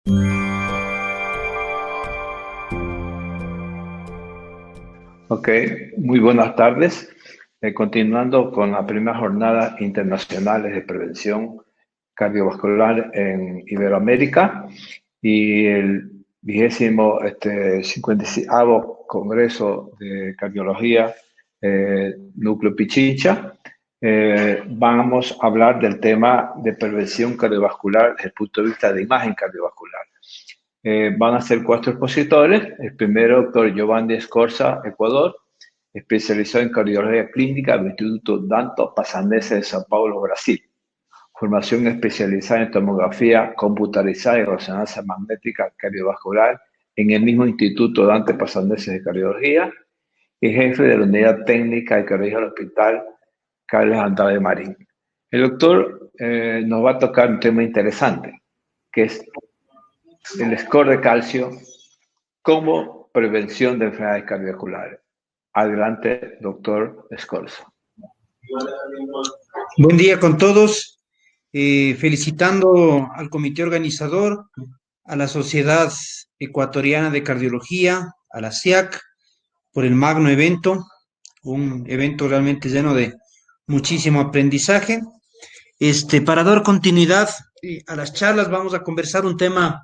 Ok, muy buenas tardes. Continuando con la primera jornada internacionales de prevención cardiovascular en Iberoamérica y el 55º Congreso de Cardiología Núcleo Pichincha, vamos a hablar del tema de prevención cardiovascular desde el punto de vista de imagen cardiovascular. Van a ser 4 expositores. El primero, doctor Giovanni Scorza, Ecuador, especializado en cardiología clínica del Instituto Danto Passanese de Sao Paulo, Brasil. Formación especializada en tomografía computarizada y resonancia magnética cardiovascular en el mismo Instituto Dante Passanese de Cardiología y jefe de la Unidad Técnica de Cardiología del Hospital Carlos Andrade Marín. El doctor nos va a tocar un tema interesante, que es el score de calcio como prevención de enfermedades cardiovasculares. Adelante, doctor Scorza. Buen día con todos. Felicitando al comité organizador, a la Sociedad Ecuatoriana de Cardiología, a la SIAC, por el magno evento, un evento realmente lleno de muchísimo aprendizaje. Para dar continuidad a las charlas, vamos a conversar un tema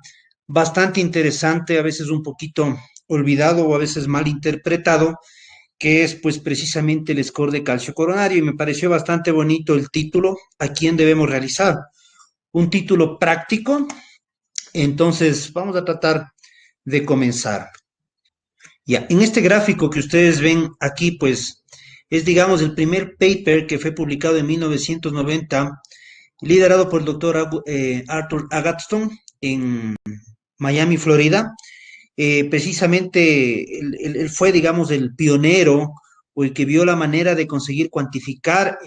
bastante interesante, a veces un poquito olvidado o a veces mal interpretado, que es pues precisamente el score de calcio coronario, y me pareció bastante bonito el título: ¿a quién debemos realizar? Un título práctico. Entonces vamos a tratar de comenzar. Ya, en este gráfico que ustedes ven aquí, pues es, digamos, el primer paper que fue publicado en 1990, liderado por el doctor Arthur Agatston en Miami, Florida. Precisamente él fue, digamos, el pionero o el que vio la manera de conseguir cuantificar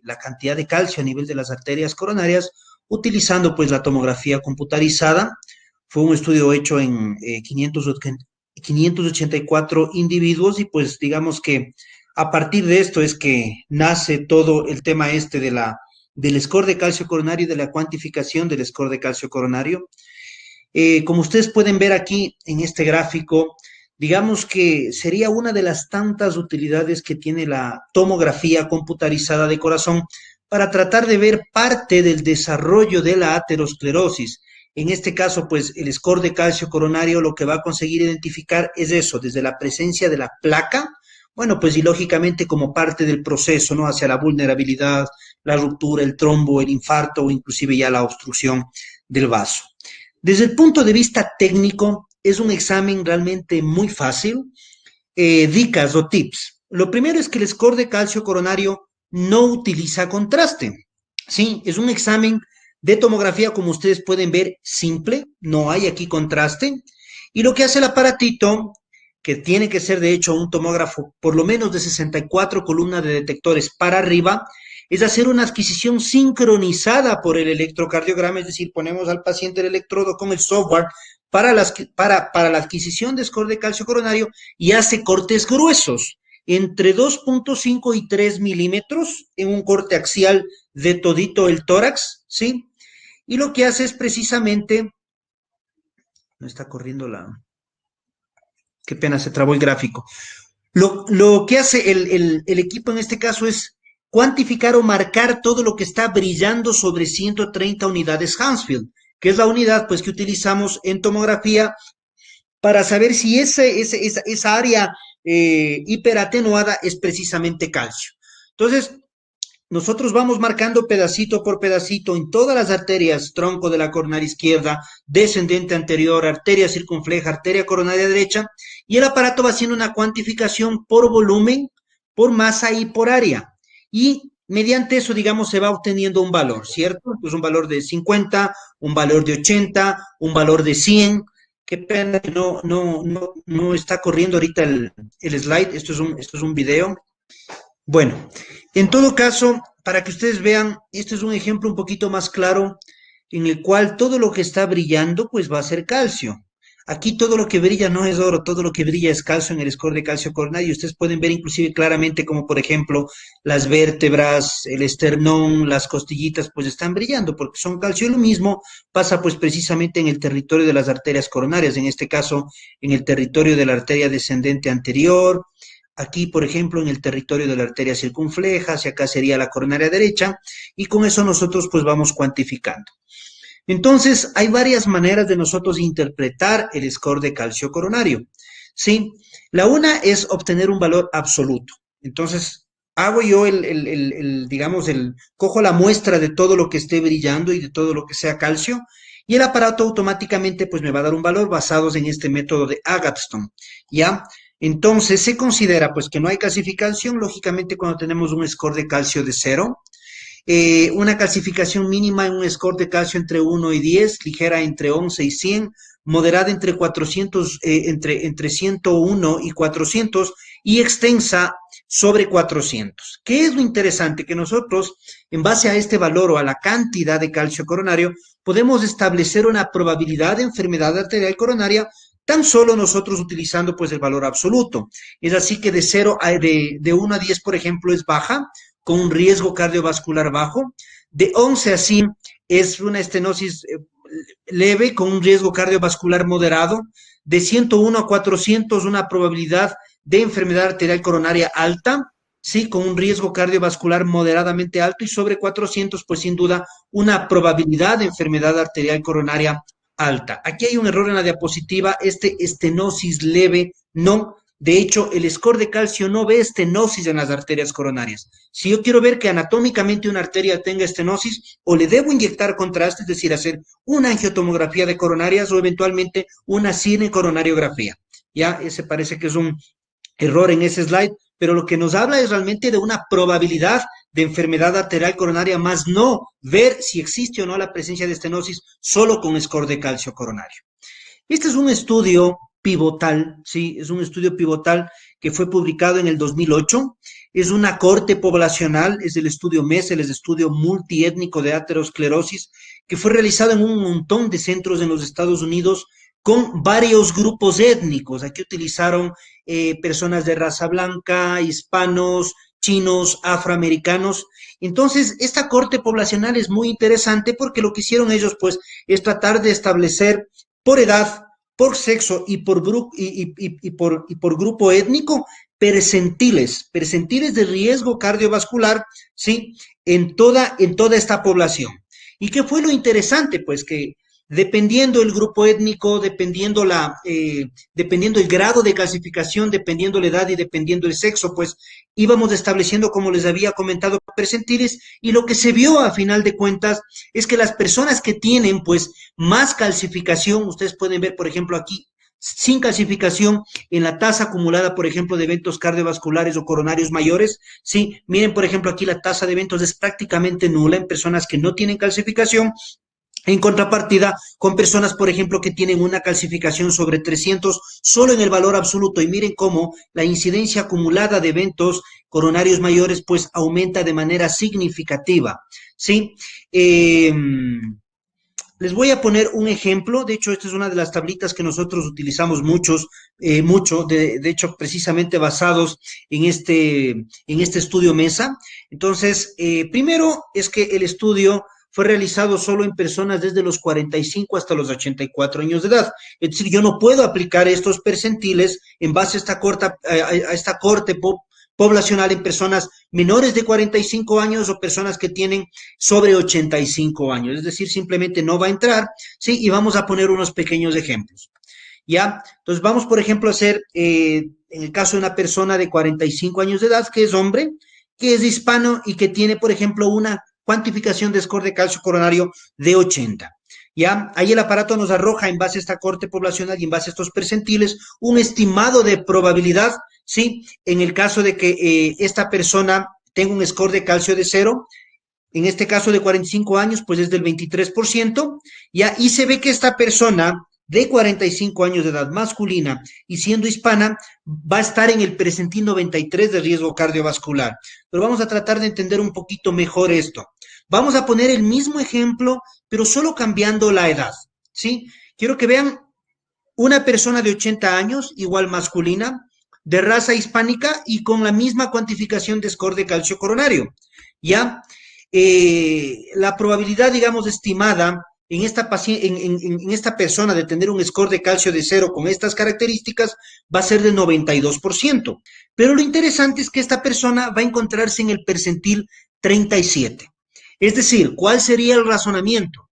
la cantidad de calcio a nivel de las arterias coronarias utilizando pues la tomografía computarizada. Fue un estudio hecho en 584 individuos y pues digamos que a partir de esto es que nace todo el tema del score de calcio coronario y de la cuantificación del score de calcio coronario. Como ustedes pueden ver aquí en este gráfico, digamos que sería una de las tantas utilidades que tiene la tomografía computarizada de corazón para tratar de ver parte del desarrollo de la aterosclerosis. En este caso, pues el score de calcio coronario lo que va a conseguir identificar es eso, desde la presencia de la placa, bueno, pues y lógicamente como parte del proceso, ¿no? Hacia la vulnerabilidad, la ruptura, el trombo, el infarto o inclusive ya la obstrucción del vaso. Desde el punto de vista técnico, es un examen realmente muy fácil. Dicas o tips. Lo primero es que el score de calcio coronario no utiliza contraste. Sí, es un examen de tomografía, como ustedes pueden ver, simple, no hay aquí contraste. Y lo que hace el aparatito, que tiene que ser de hecho un tomógrafo por lo menos de 64 columnas de detectores para arriba, es hacer una adquisición sincronizada por el electrocardiograma, es decir, ponemos al paciente el electrodo con el software para la adquisición de score de calcio coronario y hace cortes gruesos, entre 2.5 y 3 milímetros en un corte axial de todito el tórax, ¿sí? Y lo que hace es precisamente, no está corriendo qué pena, se trabó el gráfico. Lo que hace el equipo en este caso es cuantificar o marcar todo lo que está brillando sobre 130 unidades Hounsfield, que es la unidad pues que utilizamos en tomografía para saber si esa área hiperatenuada es precisamente calcio. Entonces, nosotros vamos marcando pedacito por pedacito en todas las arterias, tronco de la coronaria izquierda, descendente anterior, arteria circunfleja, arteria coronaria derecha, y el aparato va haciendo una cuantificación por volumen, por masa y por área. Y mediante eso, digamos, se va obteniendo un valor, ¿cierto? Pues un valor de 50, un valor de 80, un valor de 100. Qué pena que no está corriendo ahorita el slide, esto es un video. Bueno, en todo caso, para que ustedes vean, este es un ejemplo un poquito más claro en el cual todo lo que está brillando pues va a ser calcio. Aquí todo lo que brilla no es oro, todo lo que brilla es calcio en el score de calcio coronario. Ustedes pueden ver inclusive claramente como, por ejemplo, las vértebras, el esternón, las costillitas, pues están brillando porque son calcio. Y lo mismo pasa pues precisamente en el territorio de las arterias coronarias, en este caso en el territorio de la arteria descendente anterior, aquí, por ejemplo, en el territorio de la arteria circunfleja, hacia acá sería la coronaria derecha, y con eso nosotros pues vamos cuantificando. Entonces, hay varias maneras de nosotros interpretar el score de calcio coronario, ¿sí? La una es obtener un valor absoluto. Entonces, hago yo digamos, cojo la muestra de todo lo que esté brillando y de todo lo que sea calcio, y el aparato automáticamente pues me va a dar un valor basados en este método de Agatston, ¿ya? Entonces, se considera pues que no hay calcificación, lógicamente cuando tenemos un score de calcio de 0, una calcificación mínima en un score de calcio entre 1 y 10, ligera entre 11 y 100, moderada entre 400, entre 101 y 400 y extensa sobre 400. ¿Qué es lo interesante? Que nosotros, en base a este valor o a la cantidad de calcio coronario, podemos establecer una probabilidad de enfermedad arterial coronaria tan solo nosotros utilizando pues el valor absoluto. Es así que de 1 a 10, por ejemplo, es baja, con un riesgo cardiovascular bajo. De 11 a 100 es una estenosis leve con un riesgo cardiovascular moderado. De 101 a 400 una probabilidad de enfermedad arterial coronaria alta, sí, con un riesgo cardiovascular moderadamente alto, y sobre 400 pues sin duda una probabilidad de enfermedad arterial coronaria alta. Aquí hay un error en la diapositiva, estenosis leve no. De hecho, el score de calcio no ve estenosis en las arterias coronarias. Si yo quiero ver que anatómicamente una arteria tenga estenosis, o le debo inyectar contraste, es decir, hacer una angiotomografía de coronarias o eventualmente una cinecoronariografía. Ya, ese parece que es un error en ese slide, pero lo que nos habla es realmente de una probabilidad de enfermedad arterial coronaria, más no ver si existe o no la presencia de estenosis solo con score de calcio coronario. Este es un estudio pivotal, ¿sí? Es un estudio pivotal que fue publicado en el 2008. Es una corte poblacional, es el estudio MES, el estudio multiétnico de aterosclerosis, que fue realizado en un montón de centros en los Estados Unidos con varios grupos étnicos. Aquí utilizaron personas de raza blanca, hispanos, chinos, afroamericanos. Entonces, esta corte poblacional es muy interesante porque lo que hicieron ellos, pues, es tratar de establecer por edad, por sexo y por grupo étnico, percentiles de riesgo cardiovascular, ¿sí? En toda esta población. ¿Y qué fue lo interesante? Pues que dependiendo el grupo étnico, dependiendo el grado de clasificación, dependiendo la edad y dependiendo el sexo, pues íbamos estableciendo, como les había comentado, percentiles, y lo que se vio a final de cuentas es que las personas que tienen pues más calcificación, ustedes pueden ver, por ejemplo, aquí, sin calcificación en la tasa acumulada, por ejemplo, de eventos cardiovasculares o coronarios mayores, ¿sí? Miren, por ejemplo, aquí la tasa de eventos es prácticamente nula en personas que no tienen calcificación, en contrapartida, con personas, por ejemplo, que tienen una calcificación sobre 300 solo en el valor absoluto, y miren cómo la incidencia acumulada de eventos coronarios mayores pues aumenta de manera significativa, ¿sí? Les voy a poner un ejemplo. De hecho, esta es una de las tablitas que nosotros utilizamos mucho, de hecho, precisamente basados en este estudio MESA. Entonces, primero es que el estudio fue realizado solo en personas desde los 45 hasta los 84 años de edad. Es decir, yo no puedo aplicar estos percentiles en base a esta corte poblacional en personas menores de 45 años o personas que tienen sobre 85 años. Es decir, simplemente no va a entrar, ¿sí? Y vamos a poner unos pequeños ejemplos. ¿Ya? Entonces, vamos, por ejemplo, a hacer, en el caso de una persona de 45 años de edad, que es hombre, que es hispano y que tiene, por ejemplo, una cuantificación de score de calcio coronario de 80. ¿Ya? Ahí el aparato nos arroja, en base a esta corte poblacional y en base a estos percentiles, un estimado de probabilidad, ¿sí? En el caso de que esta persona tenga un score de calcio de 0, en este caso de 45 años, pues es del 23%, ¿ya? Y se ve que esta persona de 45 años de edad masculina y siendo hispana, va a estar en el presentil 93 de riesgo cardiovascular. Pero vamos a tratar de entender un poquito mejor esto. Vamos a poner el mismo ejemplo, pero solo cambiando la edad, ¿sí? Quiero que vean una persona de 80 años, igual masculina, de raza hispánica y con la misma cuantificación de score de calcio coronario, ¿ya? La probabilidad, digamos, estimada en esta, en esta persona de tener un score de calcio de 0 con estas características va a ser del 92%. Pero lo interesante es que esta persona va a encontrarse en el percentil 37. Es decir, ¿cuál sería el razonamiento?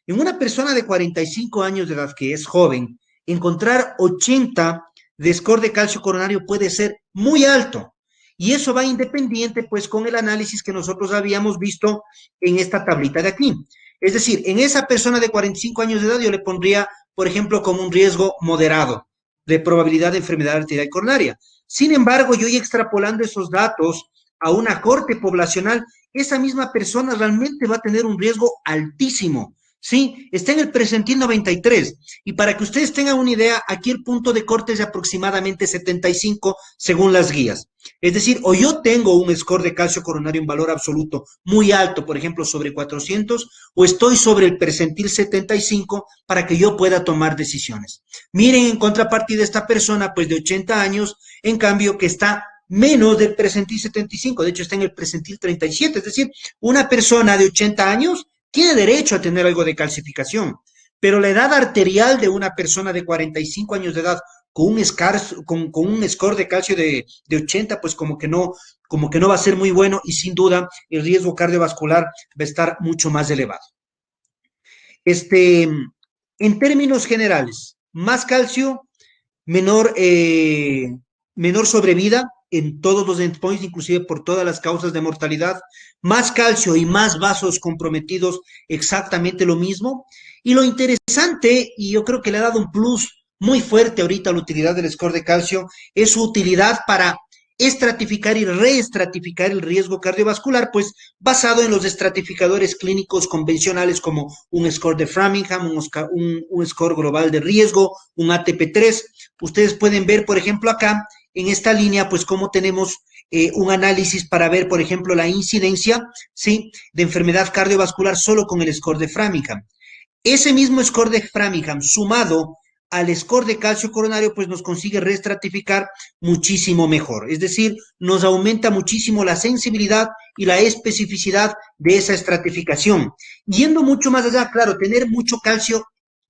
En una persona de 45 años de edad que es joven, encontrar 80 de score de calcio coronario puede ser muy alto. Y eso va independiente, pues, con el análisis que nosotros habíamos visto en esta tablita de aquí. Es decir, en esa persona de 45 años de edad yo le pondría, por ejemplo, como un riesgo moderado de probabilidad de enfermedad arterial coronaria. Sin embargo, yo ya extrapolando esos datos a una corte poblacional, esa misma persona realmente va a tener un riesgo altísimo. Sí, está en el percentil 93. Y para que ustedes tengan una idea, aquí el punto de corte es de aproximadamente 75 según las guías. Es decir, o yo tengo un score de calcio coronario en valor absoluto muy alto, por ejemplo, sobre 400, o estoy sobre el percentil 75 para que yo pueda tomar decisiones. Miren, en contrapartida, esta persona, pues de 80 años, en cambio, que está menos del percentil 75, de hecho está en el percentil 37, es decir, una persona de 80 años tiene derecho a tener algo de calcificación, pero la edad arterial de una persona de 45 años de edad con un score de calcio de 80, pues como que no va a ser muy bueno y sin duda el riesgo cardiovascular va a estar mucho más elevado. En términos generales, más calcio, menor sobrevida en todos los endpoints, inclusive por todas las causas de mortalidad, más calcio y más vasos comprometidos, exactamente lo mismo. Y lo interesante, y yo creo que le ha dado un plus muy fuerte ahorita a la utilidad del score de calcio, es su utilidad para estratificar y reestratificar el riesgo cardiovascular, pues basado en los estratificadores clínicos convencionales como un score de Framingham, un score global de riesgo, un ATP3. Ustedes pueden ver, por ejemplo, acá en esta línea, pues cómo tenemos un análisis para ver, por ejemplo, la incidencia, ¿sí?, de enfermedad cardiovascular solo con el score de Framingham. Ese mismo score de Framingham sumado al score de calcio coronario, pues nos consigue reestratificar muchísimo mejor. Es decir, nos aumenta muchísimo la sensibilidad y la especificidad de esa estratificación. Yendo mucho más allá, claro, tener mucho calcio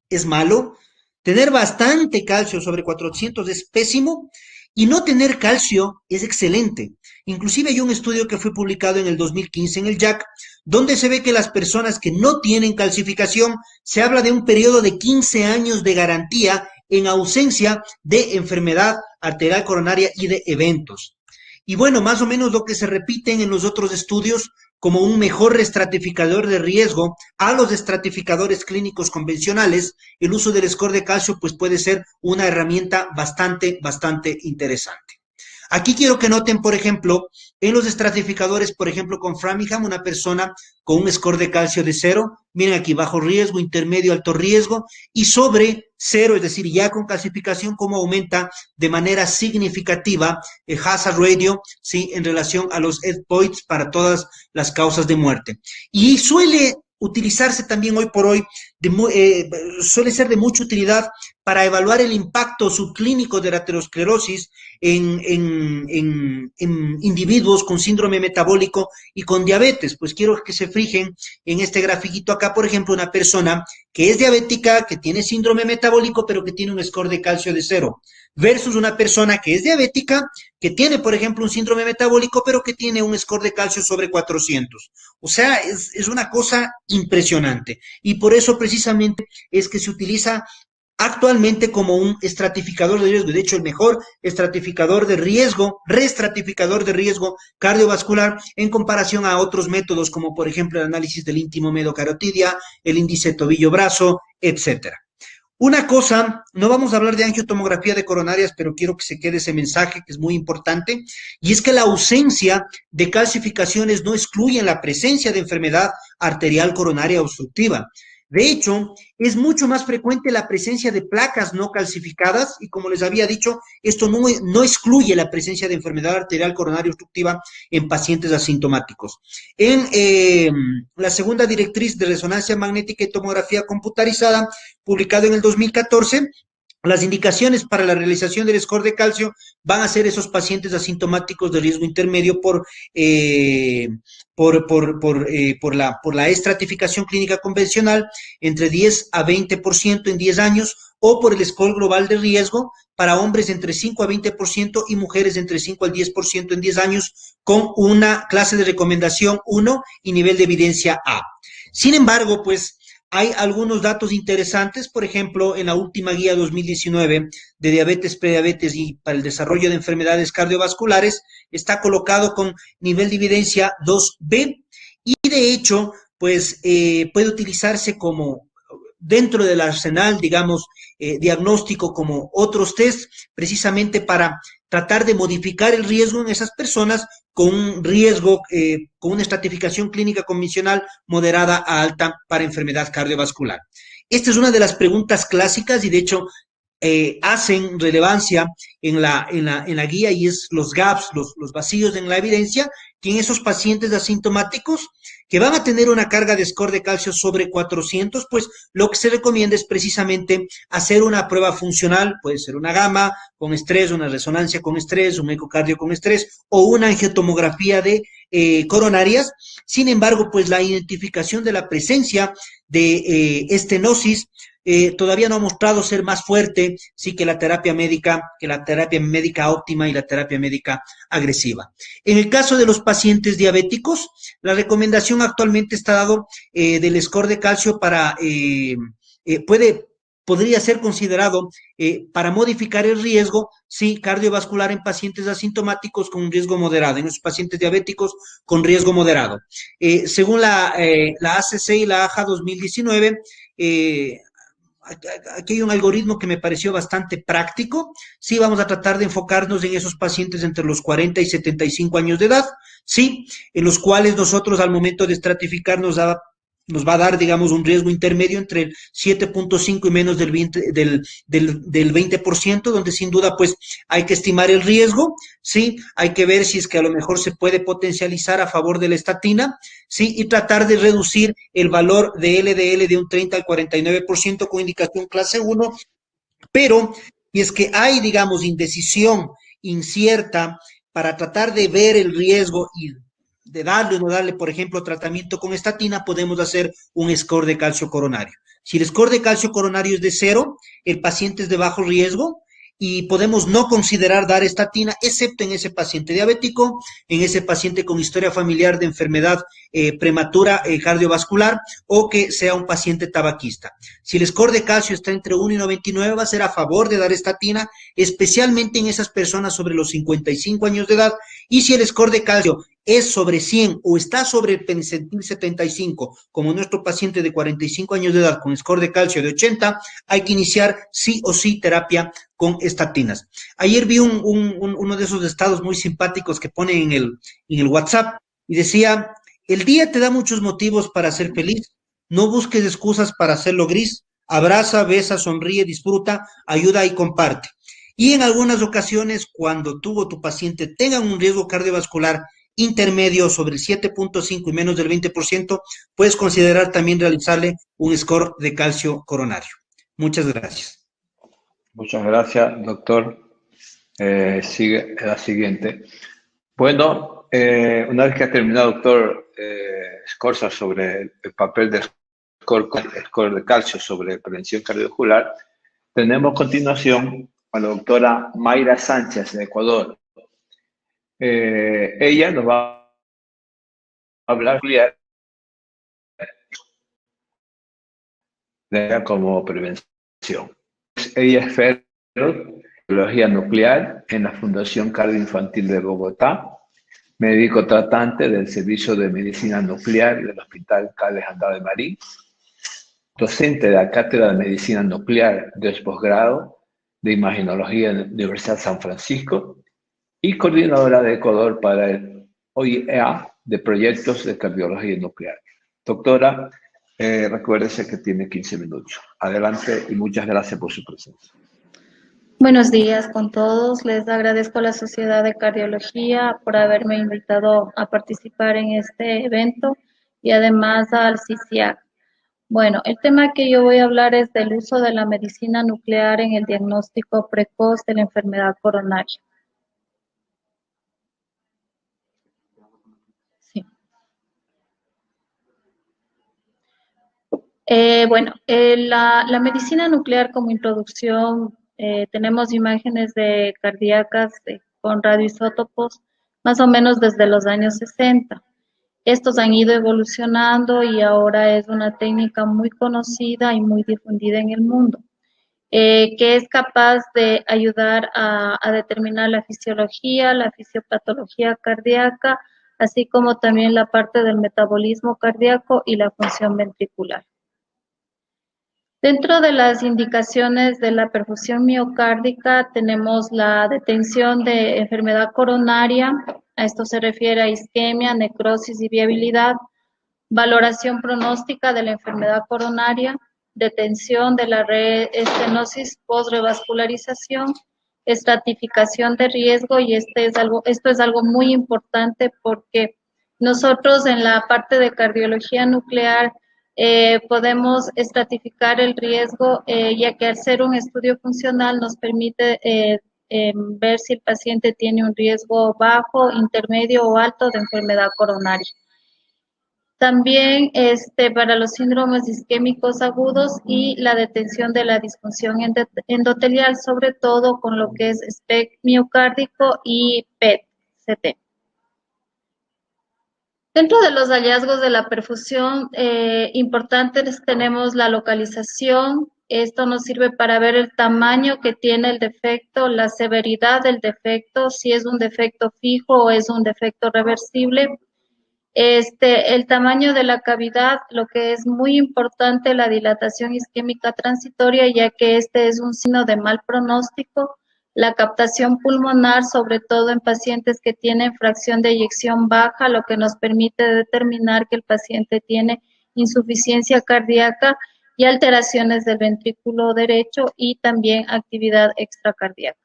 es malo, tener bastante calcio sobre 400 es pésimo, y no tener calcio es excelente. Inclusive hay un estudio que fue publicado en el 2015 en el JACC, donde se ve que las personas que no tienen calcificación, se habla de un periodo de 15 años de garantía en ausencia de enfermedad arterial coronaria y de eventos. Y bueno, más o menos lo que se repiten en los otros estudios como un mejor estratificador de riesgo a los estratificadores clínicos convencionales, el uso del score de calcio pues puede ser una herramienta bastante interesante. Aquí quiero que noten, por ejemplo, en los estratificadores, por ejemplo, con Framingham, una persona con un score de calcio de 0, miren aquí, bajo riesgo, intermedio, alto riesgo, y sobre 0, es decir, ya con calcificación, cómo aumenta de manera significativa el hazard ratio, ¿sí?, en relación a los endpoints para todas las causas de muerte. Y suele utilizarse también hoy por hoy, suele ser de mucha utilidad para evaluar el impacto subclínico de la aterosclerosis en individuos con síndrome metabólico y con diabetes. Pues quiero que se fijen en este grafiquito acá, por ejemplo, una persona que es diabética, que tiene síndrome metabólico, pero que tiene un score de calcio de 0, versus una persona que es diabética, que tiene, por ejemplo, un síndrome metabólico, pero que tiene un score de calcio sobre 400. O sea, es una cosa impresionante. Y por eso precisamente es que se utiliza actualmente como un estratificador de riesgo, de hecho el mejor estratificador de riesgo, reestratificador de riesgo cardiovascular en comparación a otros métodos como por ejemplo el análisis del íntimo medio-carotidia, el índice tobillo-brazo, etcétera. Una cosa, no vamos a hablar de angiotomografía de coronarias, pero quiero que se quede ese mensaje que es muy importante, y es que la ausencia de calcificaciones no excluye la presencia de enfermedad arterial coronaria obstructiva. De hecho, es mucho más frecuente la presencia de placas no calcificadas y como les había dicho, esto no excluye la presencia de enfermedad arterial coronaria obstructiva en pacientes asintomáticos. En la segunda directriz de resonancia magnética y tomografía computarizada, publicado en el 2014, Las indicaciones para la realización del score de calcio van a ser esos pacientes asintomáticos de riesgo intermedio por la estratificación clínica convencional entre 10 a 20% en 10 años o por el score global de riesgo para hombres entre 5 a 20% y mujeres entre 5 al 10% en 10 años con una clase de recomendación 1 y nivel de evidencia A. Sin embargo, pues hay algunos datos interesantes, por ejemplo, en la última guía 2019 de diabetes, prediabetes y para el desarrollo de enfermedades cardiovasculares, está colocado con nivel de evidencia 2B y de hecho, pues puede utilizarse como dentro del arsenal, digamos, diagnóstico como otros test, precisamente para tratar de modificar el riesgo en esas personas con un riesgo, con una estratificación clínica convencional moderada a alta para enfermedad cardiovascular. Esta es una de las preguntas clásicas y de hecho hacen relevancia en la guía y es los gaps, los vacíos en la evidencia, que en esos pacientes asintomáticos que van a tener una carga de score de calcio sobre 400, pues lo que se recomienda es precisamente hacer una prueba funcional, puede ser una gamma con estrés, una resonancia con estrés, un ecocardio con estrés o una angiotomografía de coronarias. Sin embargo, pues la identificación de la presencia de estenosis todavía no ha mostrado ser más fuerte, sí, que la terapia médica óptima y la terapia médica agresiva. En el caso de los pacientes diabéticos, la recomendación actualmente está dado del score de calcio para, podría ser considerado para modificar el riesgo, sí, cardiovascular en pacientes asintomáticos con un riesgo moderado, en los pacientes diabéticos con riesgo moderado. Según la ACC y la AJA 2019, aquí hay un algoritmo que me pareció bastante práctico. Sí, vamos a tratar de enfocarnos en esos pacientes entre los 40 y 75 años de edad, sí, en los cuales nosotros al momento de estratificar nos va a dar, digamos, un riesgo intermedio entre el 7.5 y menos del 20%, donde sin duda, pues, hay que estimar el riesgo, ¿sí? Hay que ver si es que a lo mejor se puede potencializar a favor de la estatina, ¿sí? Y tratar de reducir el valor de LDL de un 30 al 49% con indicación clase 1, pero si es que hay, digamos, indecisión incierta para tratar de ver el riesgo y de darle o no darle, por ejemplo, tratamiento con estatina, podemos hacer un score de calcio coronario. Si el score de calcio coronario es de 0, el paciente es de bajo riesgo y podemos no considerar dar estatina, excepto en ese paciente diabético, en ese paciente con historia familiar de enfermedad prematura cardiovascular o que sea un paciente tabaquista. Si el score de calcio está entre 1 y 99, va a ser a favor de dar estatina, especialmente en esas personas sobre los 55 años de edad. Y si el score de calcio es sobre 100 o está sobre el percentil 75, como nuestro paciente de 45 años de edad con score de calcio de 80, hay que iniciar sí o sí terapia con estatinas. Ayer vi uno de esos estados muy simpáticos que pone en el WhatsApp y decía, el día te da muchos motivos para ser feliz, no busques excusas para hacerlo gris, abraza, besa, sonríe, disfruta, ayuda y comparte. Y en algunas ocasiones, cuando tú o tu paciente tengan un riesgo cardiovascular intermedio sobre el 7.5 y menos del 20%, puedes considerar también realizarle un score de calcio coronario. Muchas gracias. Muchas gracias, doctor. Sigue la siguiente. Bueno, una vez que ha terminado, doctor Scorza, sobre el papel del score de calcio sobre prevención cardiovascular, tenemos a continuación a la doctora Mayra Sánchez de Ecuador. Ella nos va a hablar de como prevención. Ella es fellow de biología nuclear en la Fundación Cardioinfantil de Bogotá, médico tratante del Servicio de Medicina Nuclear del Hospital Carlos Andrade Marín, docente de la Cátedra de Medicina Nuclear de posgrado de Imagenología en la Universidad de San Francisco y coordinadora de Ecuador para el OIEA de proyectos de cardiología nuclear. Doctora, recuérdese que tiene 15 minutos. Adelante y muchas gracias por su presencia. Buenos días con todos. Les agradezco a la Sociedad de Cardiología por haberme invitado a participar en este evento y además al CICIAC. Bueno, el tema que yo voy a hablar es del uso de la medicina nuclear en el diagnóstico precoz de la enfermedad coronaria. Sí. La medicina nuclear como introducción, tenemos imágenes de cardíacas con radioisótopos más o menos desde los años 60. Estos han ido evolucionando y ahora es una técnica muy conocida y muy difundida en el mundo, que es capaz de ayudar a determinar la fisiología, la fisiopatología cardíaca, así como también la parte del metabolismo cardíaco y la función ventricular. Dentro de las indicaciones de la perfusión miocárdica tenemos la detención de enfermedad coronaria, a esto se refiere a isquemia, necrosis y viabilidad, valoración pronóstica de la enfermedad coronaria, detención de la estenosis post-revascularización, estratificación de riesgo, y esto es algo muy importante porque nosotros en la parte de cardiología nuclear podemos estratificar el riesgo, ya que al ser un estudio funcional nos permite ver si el paciente tiene un riesgo bajo, intermedio o alto de enfermedad coronaria. También para los síndromes isquémicos agudos y la detención de la disfunción endotelial, sobre todo con lo que es SPECT miocárdico y PET-CT. Dentro de los hallazgos de la perfusión importantes tenemos la localización. Esto nos sirve para ver el tamaño que tiene el defecto, la severidad del defecto, si es un defecto fijo o es un defecto reversible. El tamaño de la cavidad, lo que es muy importante, la dilatación isquémica transitoria, ya que este es un signo de mal pronóstico. La captación pulmonar, sobre todo en pacientes que tienen fracción de eyección baja, lo que nos permite determinar que el paciente tiene insuficiencia cardíaca y alteraciones del ventrículo derecho y también actividad extracardíaca.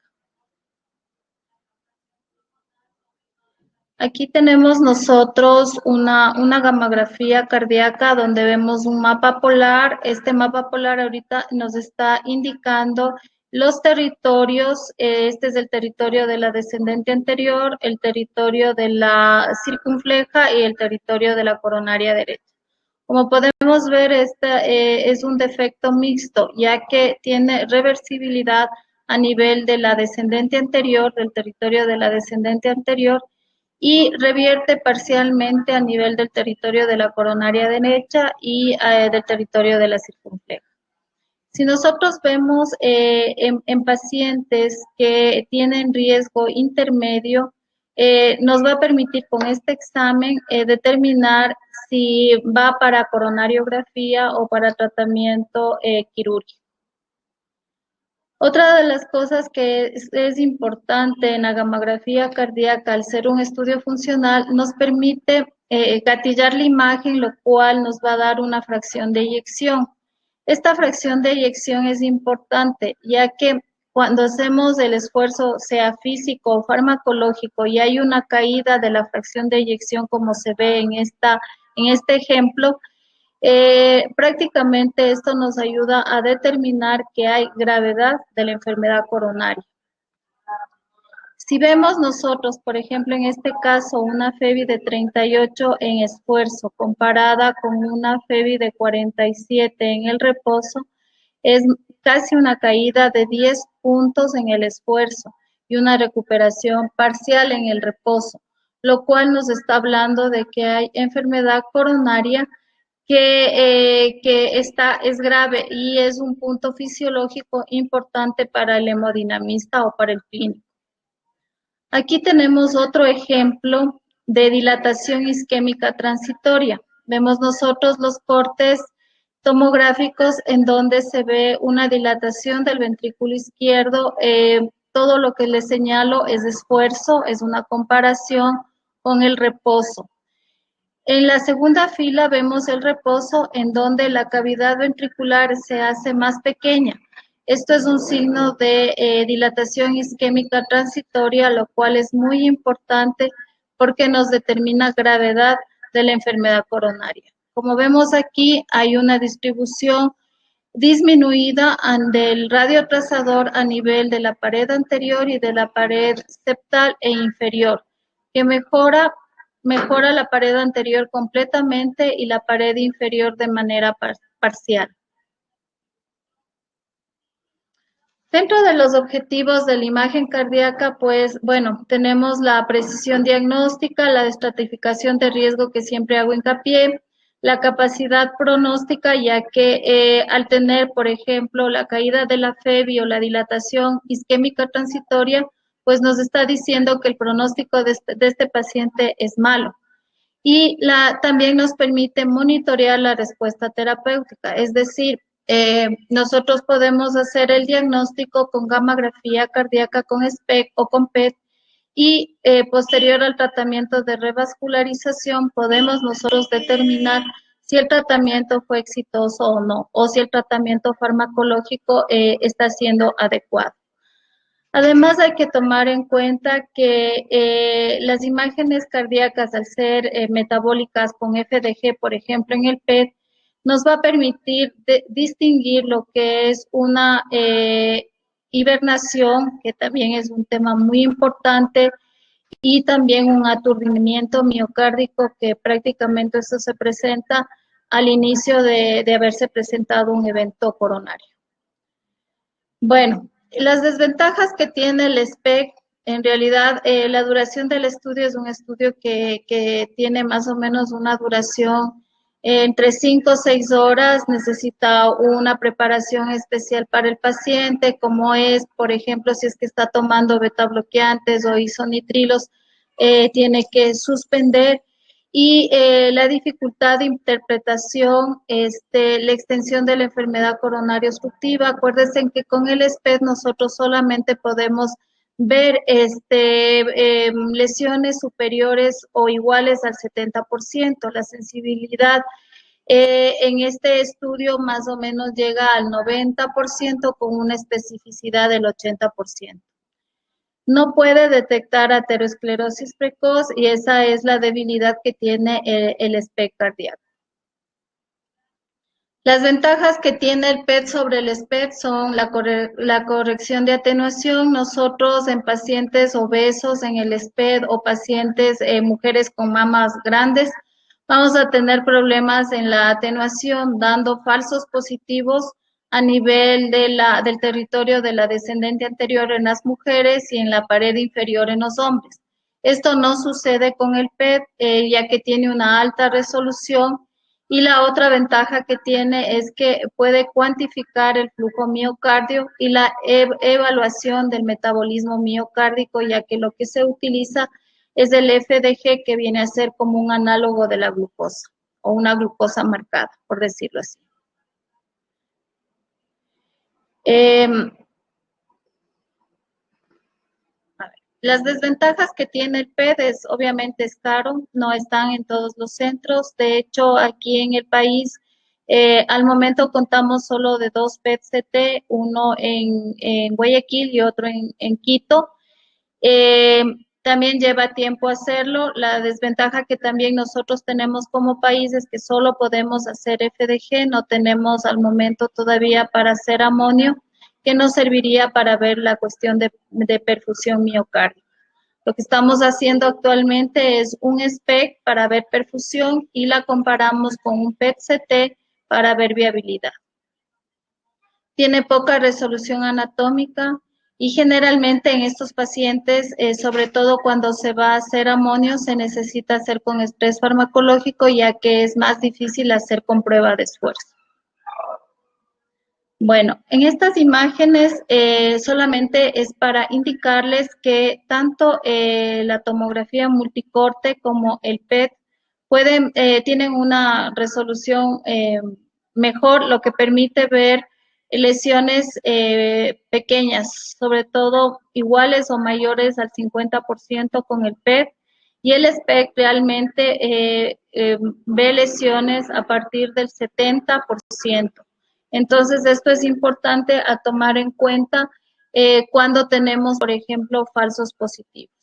Aquí tenemos nosotros una gamografía cardíaca donde vemos un mapa polar. Este mapa polar ahorita nos está indicando los territorios. Este es el territorio de la descendente anterior, el territorio de la circunfleja y el territorio de la coronaria derecha. Como podemos ver, este es un defecto mixto, ya que tiene reversibilidad a nivel de la descendente anterior, del territorio de la descendente anterior, y revierte parcialmente a nivel del territorio de la coronaria derecha y del territorio de la circunfleja. Si nosotros vemos en pacientes que tienen riesgo intermedio, nos va a permitir con este examen determinar si va para coronariografía o para tratamiento quirúrgico. Otra de las cosas que es importante en la gamografía cardíaca, al ser un estudio funcional, nos permite gatillar la imagen, lo cual nos va a dar una fracción de eyección. Esta fracción de eyección es importante, ya que cuando hacemos el esfuerzo, sea físico o farmacológico, y hay una caída de la fracción de eyección, como se ve en este ejemplo, prácticamente esto nos ayuda a determinar que hay gravedad de la enfermedad coronaria. Si vemos nosotros, por ejemplo, en este caso, una FEBI de 38 en esfuerzo comparada con una FEBI de 47 en el reposo, es casi una caída de 10 puntos en el esfuerzo y una recuperación parcial en el reposo, lo cual nos está hablando de que hay enfermedad coronaria que es grave y es un punto fisiológico importante para el hemodinamista o para el clínico. Aquí tenemos otro ejemplo de dilatación isquémica transitoria. Vemos nosotros los cortes tomográficos en donde se ve una dilatación del ventrículo izquierdo. Todo lo que les señalo es esfuerzo, es una comparación con el reposo. En la segunda fila vemos el reposo en donde la cavidad ventricular se hace más pequeña. Esto es un signo de dilatación isquémica transitoria, lo cual es muy importante porque nos determina gravedad de la enfermedad coronaria. Como vemos aquí, hay una distribución disminuida del radiotrazador a nivel de la pared anterior y de la pared septal e inferior, que mejora la pared anterior completamente y la pared inferior de manera parcial. Dentro de los objetivos de la imagen cardíaca, pues, bueno, tenemos la precisión diagnóstica, la estratificación de riesgo que siempre hago hincapié, la capacidad pronóstica, ya que al tener, por ejemplo, la caída de la FEBI o la dilatación isquémica transitoria, pues nos está diciendo que el pronóstico de este paciente es malo. Y también nos permite monitorear la respuesta terapéutica, es decir, nosotros podemos hacer el diagnóstico con gammagrafía cardíaca con SPECT o con PET y posterior al tratamiento de revascularización podemos nosotros determinar si el tratamiento fue exitoso o no, o si el tratamiento farmacológico está siendo adecuado. Además, hay que tomar en cuenta que las imágenes cardíacas, al ser metabólicas con FDG, por ejemplo, en el PET, nos va a permitir distinguir lo que es una hibernación, que también es un tema muy importante, y también un aturdimiento miocárdico, que prácticamente eso se presenta al inicio de haberse presentado un evento coronario. Bueno, las desventajas que tiene el SPECT, en realidad la duración del estudio es un estudio que tiene más o menos una duración entre 5 o 6 horas, necesita una preparación especial para el paciente, como es, por ejemplo, si es que está tomando betabloqueantes o isonitrilos, tiene que suspender. Y la dificultad de interpretación, la extensión de la enfermedad coronaria obstructiva. Acuérdense que con el SPECT nosotros solamente podemos ver lesiones superiores o iguales al 70%. La sensibilidad en este estudio más o menos llega al 90% con una especificidad del 80%. No puede detectar aterosclerosis precoz y esa es la debilidad que tiene el SPECT cardíaco. Las ventajas que tiene el PET sobre el SPECT son la corrección de atenuación. Nosotros en pacientes obesos en el SPECT o pacientes, mujeres con mamas grandes, vamos a tener problemas en la atenuación, dando falsos positivos a nivel del territorio de la descendente anterior en las mujeres y en la pared inferior en los hombres. Esto no sucede con el PET, ya que tiene una alta resolución, y la otra ventaja que tiene es que puede cuantificar el flujo miocardio y la evaluación del metabolismo miocárdico, ya que lo que se utiliza es el FDG, que viene a ser como un análogo de la glucosa, o una glucosa marcada, por decirlo así. Las desventajas que tiene el PET es, obviamente, es caro, no están en todos los centros. De hecho, aquí en el país, al momento contamos solo de 2 PET-CT, uno en Guayaquil y otro en Quito. También lleva tiempo hacerlo. La desventaja que también nosotros tenemos como país es que solo podemos hacer FDG, no tenemos al momento todavía para hacer amonio, que nos serviría para ver la cuestión de perfusión miocárdica. Lo que estamos haciendo actualmente es un SPECT para ver perfusión y la comparamos con un PET-CT para ver viabilidad. Tiene poca resolución anatómica y generalmente en estos pacientes, sobre todo cuando se va a hacer amonio, se necesita hacer con estrés farmacológico, ya que es más difícil hacer con prueba de esfuerzo. Bueno, en estas imágenes solamente es para indicarles que tanto la tomografía multicorte como el PET tienen una resolución mejor, lo que permite ver lesiones pequeñas, sobre todo iguales o mayores al 50% con el PET, y el SPECT realmente ve lesiones a partir del 70%. Entonces, esto es importante a tomar en cuenta cuando tenemos, por ejemplo, falsos positivos.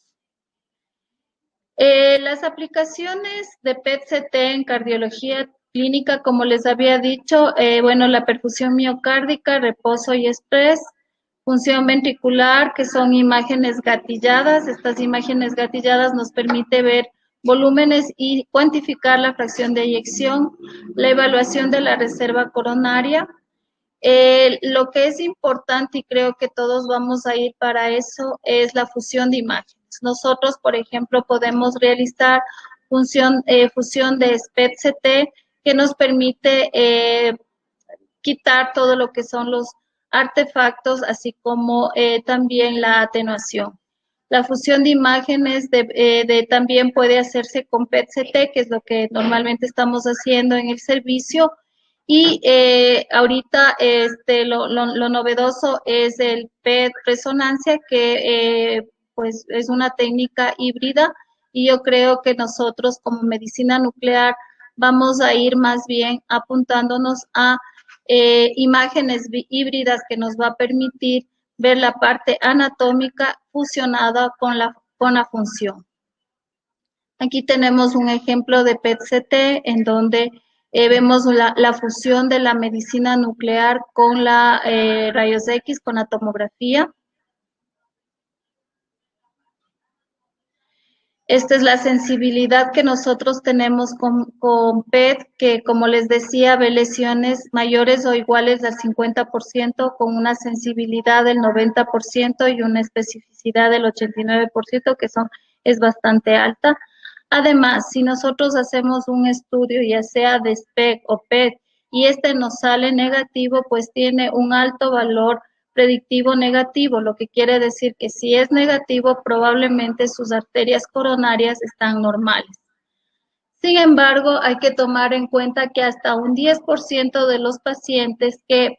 Las aplicaciones de PET-CT en cardiología clínica, como les había dicho, bueno, la perfusión miocárdica, reposo y estrés, función ventricular, que son imágenes gatilladas. Estas imágenes gatilladas nos permite ver volúmenes y cuantificar la fracción de eyección, la evaluación de la reserva coronaria. Lo que es importante, y creo que todos vamos a ir para eso, es la fusión de imágenes. Nosotros, por ejemplo, podemos realizar fusión de SPECT-CT, que nos permite quitar todo lo que son los artefactos, así como también la atenuación. La fusión de imágenes también puede hacerse con PET-CT, que es lo que normalmente estamos haciendo en el servicio. Y ahorita lo novedoso es el PET resonancia, que pues es una técnica híbrida, y yo creo que nosotros como medicina nuclear vamos a ir más bien apuntándonos a imágenes híbridas, que nos va a permitir ver la parte anatómica fusionada con la función. Aquí tenemos un ejemplo de PET-CT en donde vemos la fusión de la medicina nuclear con la rayos X, con la tomografía. Esta es la sensibilidad que nosotros tenemos con PET, que como les decía, ve lesiones mayores o iguales al 50%, con una sensibilidad del 90% y una especificidad del 89%, que es bastante alta. Además, si nosotros hacemos un estudio, ya sea de SPECT o PET, y nos sale negativo, pues tiene un alto valor predictivo negativo, lo que quiere decir que si es negativo, probablemente sus arterias coronarias están normales. Sin embargo, hay que tomar en cuenta que hasta un 10% de los pacientes que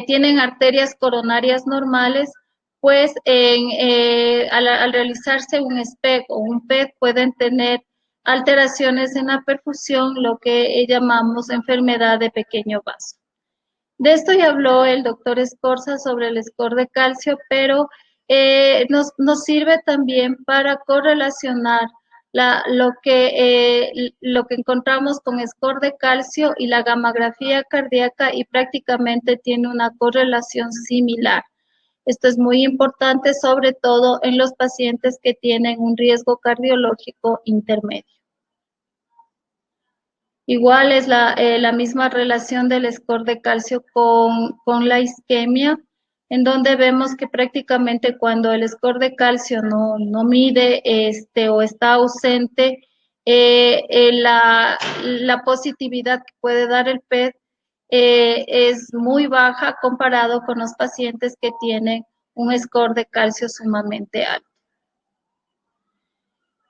tienen arterias coronarias normales, pues al realizarse un SPECT o un PET pueden tener alteraciones en la perfusión, lo que llamamos enfermedad de pequeño vaso. De esto ya habló el doctor Escorza sobre el score de calcio, pero nos sirve también para correlacionar lo que encontramos con score de calcio y la gammagrafía cardíaca, y prácticamente tiene una correlación similar. Esto es muy importante, sobre todo en los pacientes que tienen un riesgo cardiológico intermedio. Igual es la misma relación del score de calcio con la isquemia, en donde vemos que prácticamente cuando el score de calcio no mide o está ausente, la positividad que puede dar el PET es muy baja comparado con los pacientes que tienen un score de calcio sumamente alto.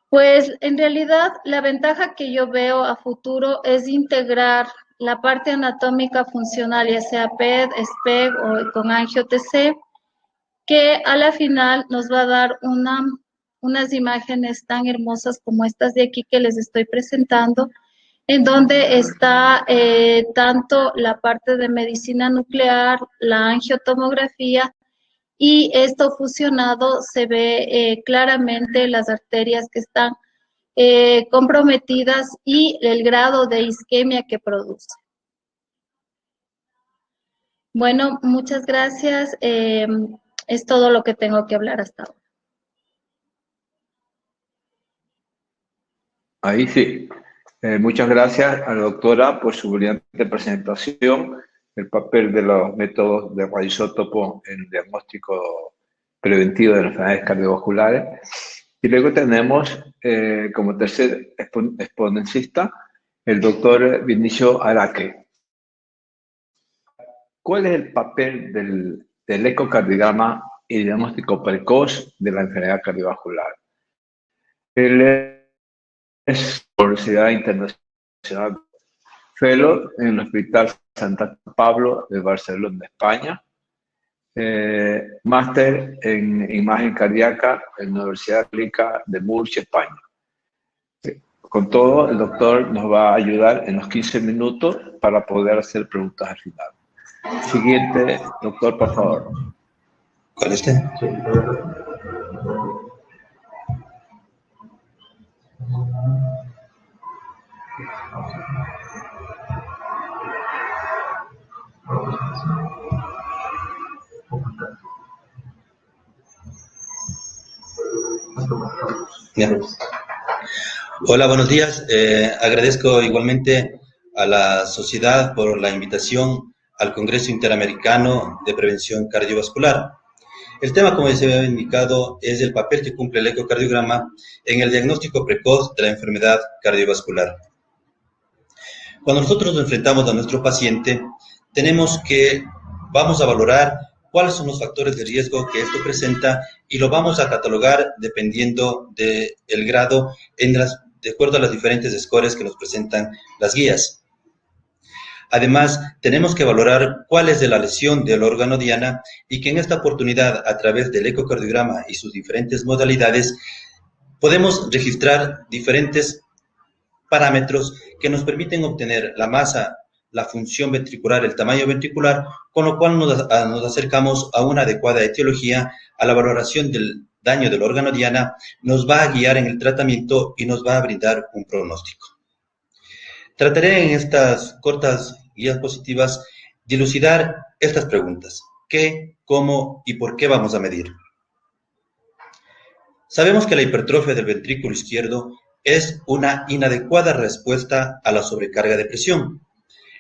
Pues en realidad la ventaja que yo veo a futuro es integrar la parte anatómica funcional, ya sea PET, SPECT o con angio-TC, que a la final nos va a dar unas imágenes tan hermosas como estas de aquí que les estoy presentando, en donde está tanto la parte de medicina nuclear, la angiotomografía, y esto fusionado se ve claramente las arterias que están comprometidas y el grado de isquemia que produce. Bueno, muchas gracias. Es todo lo que tengo que hablar hasta ahora. Ahí sí. Muchas gracias a la doctora por su brillante presentación, el papel de los métodos de radioisótopo en el diagnóstico preventivo de enfermedades cardiovasculares. Y luego tenemos como tercer exponencista el doctor Vinicio Araque. ¿Cuál es el papel del ecocardiograma y diagnóstico precoz de la enfermedad cardiovascular? Él es Universidad Internacional Fellow en el Hospital Santa Pablo de Barcelona, España. Máster en imagen cardíaca en la Universidad Católica de Murcia, España. Con todo, el doctor nos va a ayudar en los 15 minutos para poder hacer preguntas al final. Siguiente, doctor, por favor. ¿Cuál es este? Ya. Hola, buenos días. Agradezco igualmente a la sociedad por la invitación al Congreso Interamericano de Prevención Cardiovascular. El tema, como se había indicado, es el papel que cumple el ecocardiograma en el diagnóstico precoz de la enfermedad cardiovascular. Cuando nosotros nos enfrentamos a nuestro paciente, vamos a valorar cuáles son los factores de riesgo que esto presenta y lo vamos a catalogar dependiendo del grado, de acuerdo a las diferentes scores que nos presentan las guías. Además, tenemos que valorar cuál es de la lesión del órgano diana y que en esta oportunidad, a través del ecocardiograma y sus diferentes modalidades, podemos registrar diferentes parámetros que nos permiten obtener la masa, la función ventricular, el tamaño ventricular, con lo cual nos acercamos a una adecuada etiología, a la valoración del daño del órgano diana, nos va a guiar en el tratamiento y nos va a brindar un pronóstico. Trataré en estas cortas guías positivas dilucidar estas preguntas. ¿Qué, cómo y por qué vamos a medir? Sabemos que la hipertrofia del ventrículo izquierdo es una inadecuada respuesta a la sobrecarga de presión,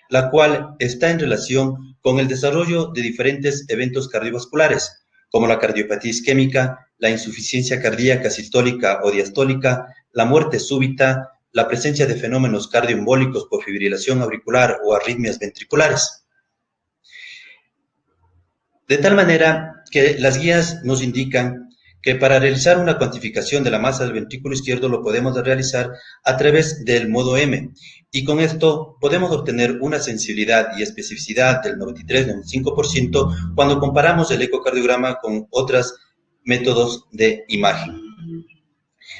la cual está en relación con el desarrollo de diferentes eventos cardiovasculares, como la cardiopatía isquémica, la insuficiencia cardíaca sistólica o diastólica, la muerte súbita, la presencia de fenómenos cardioembólicos por fibrilación auricular o arritmias ventriculares. De tal manera que las guías nos indican que para realizar una cuantificación de la masa del ventrículo izquierdo lo podemos realizar a través del modo M, y con esto podemos obtener una sensibilidad y especificidad del 93-95% cuando comparamos el ecocardiograma con otros métodos de imagen.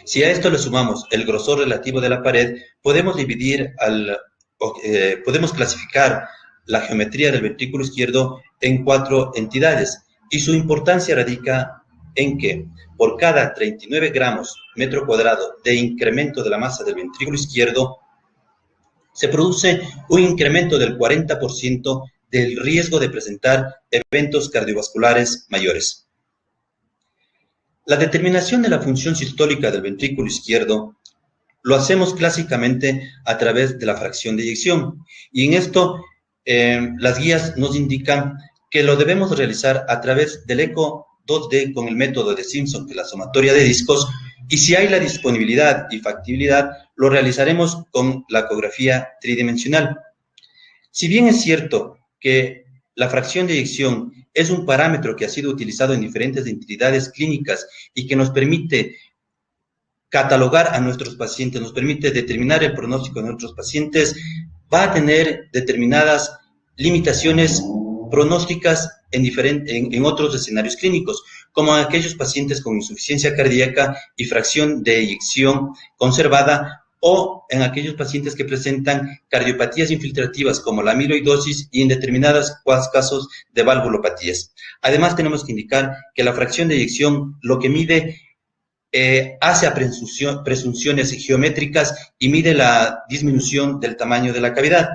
Si a esto le sumamos el grosor relativo de la pared, podemos clasificar la geometría del ventrículo izquierdo en 4 entidades, y su importancia radica en que por cada 39 gramos metro cuadrado de incremento de la masa del ventrículo izquierdo, se produce un incremento del 40% del riesgo de presentar eventos cardiovasculares mayores. La determinación de la función sistólica del ventrículo izquierdo lo hacemos clásicamente a través de la fracción de eyección, y en esto las guías nos indican que lo debemos realizar a través del eco 2D con el método de Simpson, que es la sumatoria de discos, y si hay la disponibilidad y factibilidad, lo realizaremos con la ecografía tridimensional. Si bien es cierto que la fracción de eyección es un parámetro que ha sido utilizado en diferentes entidades clínicas y que nos permite catalogar a nuestros pacientes, nos permite determinar el pronóstico de nuestros pacientes, va a tener determinadas limitaciones pronósticas en otros escenarios clínicos, como en aquellos pacientes con insuficiencia cardíaca y fracción de eyección conservada, o en aquellos pacientes que presentan cardiopatías infiltrativas como la amiloidosis y en determinados casos de valvulopatías. Además, tenemos que indicar que la fracción de eyección lo que mide hace a presunciones geométricas y mide la disminución del tamaño de la cavidad,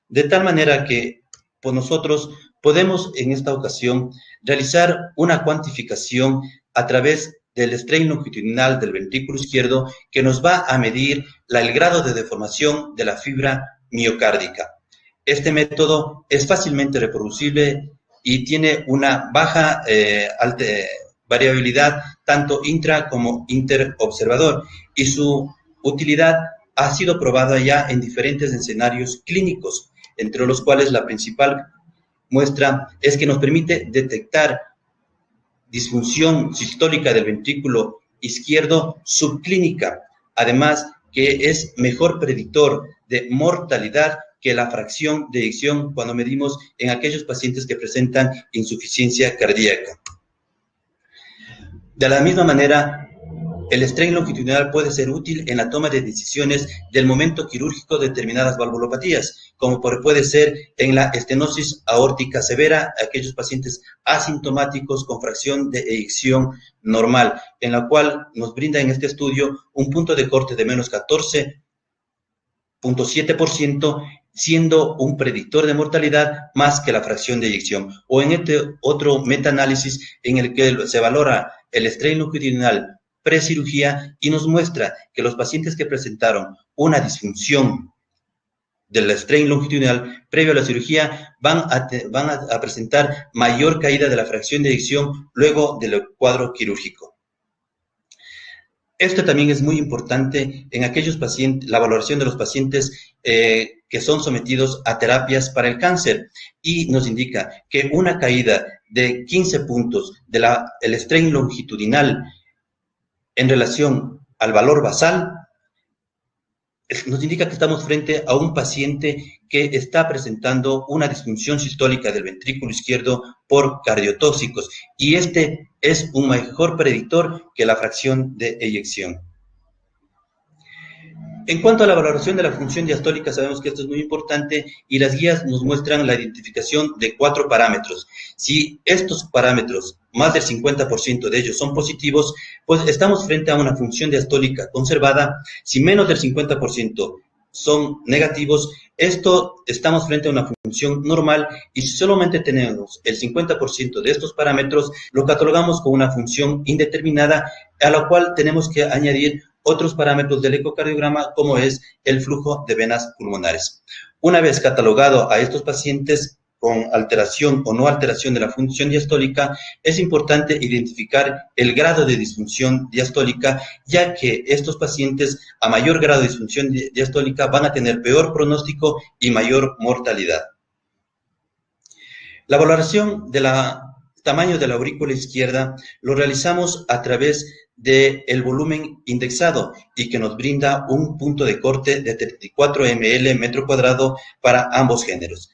de tal manera que nosotros podemos en esta ocasión realizar una cuantificación a través del strain longitudinal del ventrículo izquierdo que nos va a medir el grado de deformación de la fibra miocárdica. Este método es fácilmente reproducible y tiene una baja variabilidad tanto intra como interobservador, y su utilidad ha sido probada ya en diferentes escenarios clínicos, entre los cuales la principal muestra es que nos permite detectar disfunción sistólica del ventrículo izquierdo subclínica, además que es mejor predictor de mortalidad que la fracción de eyección cuando medimos en aquellos pacientes que presentan insuficiencia cardíaca. De la misma manera, el strain longitudinal puede ser útil en la toma de decisiones del momento quirúrgico de determinadas valvulopatías, como puede ser en la estenosis aórtica severa, aquellos pacientes asintomáticos con fracción de eyección normal, en la cual nos brinda en este estudio un punto de corte de menos 14.7%, siendo un predictor de mortalidad más que la fracción de eyección. O en este otro metaanálisis en el que se valora el strain longitudinal precirugía y nos muestra que los pacientes que presentaron una disfunción del strain longitudinal previo a la cirugía van a presentar mayor caída de la fracción de eyección luego del cuadro quirúrgico. Esto también es muy importante en aquellos pacientes, la valoración de los pacientes que son sometidos a terapias para el cáncer, y nos indica que una caída de 15 puntos del strain longitudinal en relación al valor basal nos indica que estamos frente a un paciente que está presentando una disfunción sistólica del ventrículo izquierdo por cardiotóxicos, y este es un mejor predictor que la fracción de eyección. En cuanto a la valoración de la función diastólica, sabemos que esto es muy importante y las guías nos muestran la identificación de 4 parámetros. Si estos parámetros, más del 50% de ellos son positivos, pues estamos frente a una función diastólica conservada. Si menos del 50% son negativos, estamos frente a una función normal, y si solamente tenemos el 50% de estos parámetros, lo catalogamos como una función indeterminada, a la cual tenemos que añadir otros parámetros del ecocardiograma, como es el flujo de venas pulmonares. Una vez catalogado a estos pacientes con alteración o no alteración de la función diastólica, es importante identificar el grado de disfunción diastólica, ya que estos pacientes a mayor grado de disfunción diastólica van a tener peor pronóstico y mayor mortalidad. La valoración del tamaño de la aurícula izquierda lo realizamos a través del volumen indexado, y que nos brinda un punto de corte de 34 ml metro cuadrado para ambos géneros.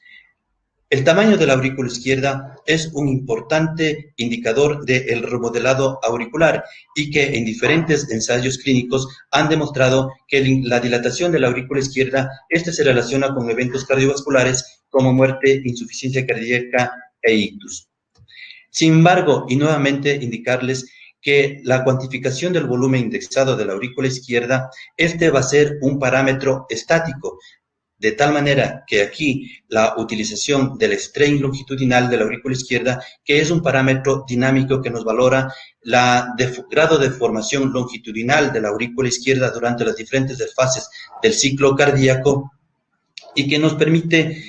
El tamaño de la aurícula izquierda es un importante indicador del remodelado auricular, y que en diferentes ensayos clínicos han demostrado que la dilatación de la aurícula izquierda se relaciona con eventos cardiovasculares como muerte, insuficiencia cardíaca e ictus. Sin embargo, y nuevamente indicarles que la cuantificación del volumen indexado de la aurícula izquierda, va a ser un parámetro estático, de tal manera que aquí la utilización del strain longitudinal de la aurícula izquierda, que es un parámetro dinámico que nos valora grado de formación longitudinal de la aurícula izquierda durante las diferentes fases del ciclo cardíaco, y que nos permite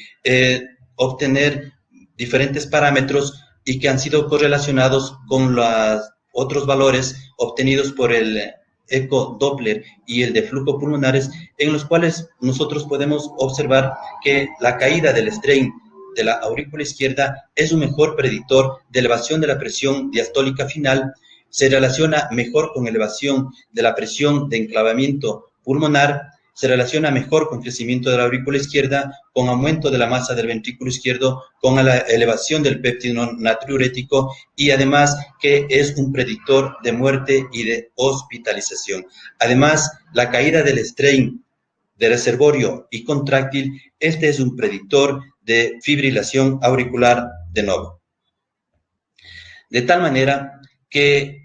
obtener diferentes parámetros y que han sido correlacionados con los otros valores obtenidos por el eco Doppler y el de flujo pulmonares, en los cuales nosotros podemos observar que la caída del strain de la aurícula izquierda es un mejor predictor de elevación de la presión diastólica final, se relaciona mejor con elevación de la presión de enclavamiento pulmonar, se relaciona mejor con crecimiento de la aurícula izquierda, con aumento de la masa del ventrículo izquierdo, con la elevación del péptido natriurético, y además que es un predictor de muerte y de hospitalización. Además, la caída del strain de reservorio y contráctil, es un predictor de fibrilación auricular de novo. De tal manera que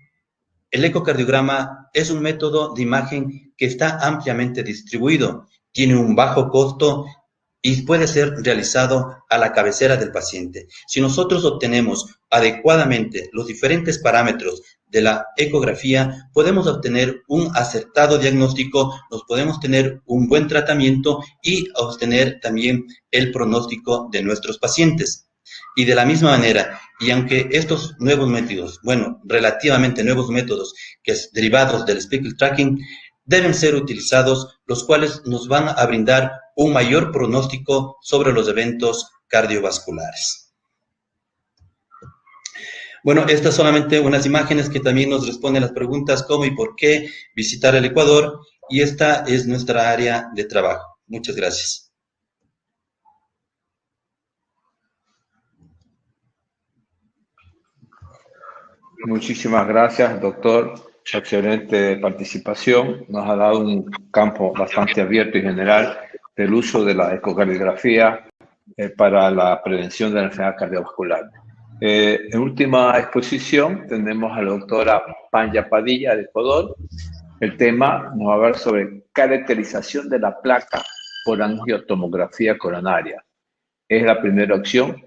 el ecocardiograma es un método de imagen que está ampliamente distribuido, tiene un bajo costo y puede ser realizado a la cabecera del paciente. Si nosotros obtenemos adecuadamente los diferentes parámetros de la ecografía, podemos obtener un acertado diagnóstico, nos podemos tener un buen tratamiento y obtener también el pronóstico de nuestros pacientes. Y de la misma manera, y aunque estos nuevos métodos, relativamente nuevos métodos que es derivados del speckle tracking, deben ser utilizados, los cuales nos van a brindar un mayor pronóstico sobre los eventos cardiovasculares. Bueno, estas solamente unas imágenes que también nos responden las preguntas cómo y por qué visitar el Ecuador, y esta es nuestra área de trabajo. Muchas gracias. Muchísimas gracias, doctor. Excelente participación. Nos ha dado un campo bastante abierto y general del uso de la ecocardiografía para la prevención de la enfermedad cardiovascular. En última exposición tenemos a la doctora Panya Padilla de Ecuador. El tema nos va a hablar sobre caracterización de la placa por angiotomografía coronaria. Es la primera opción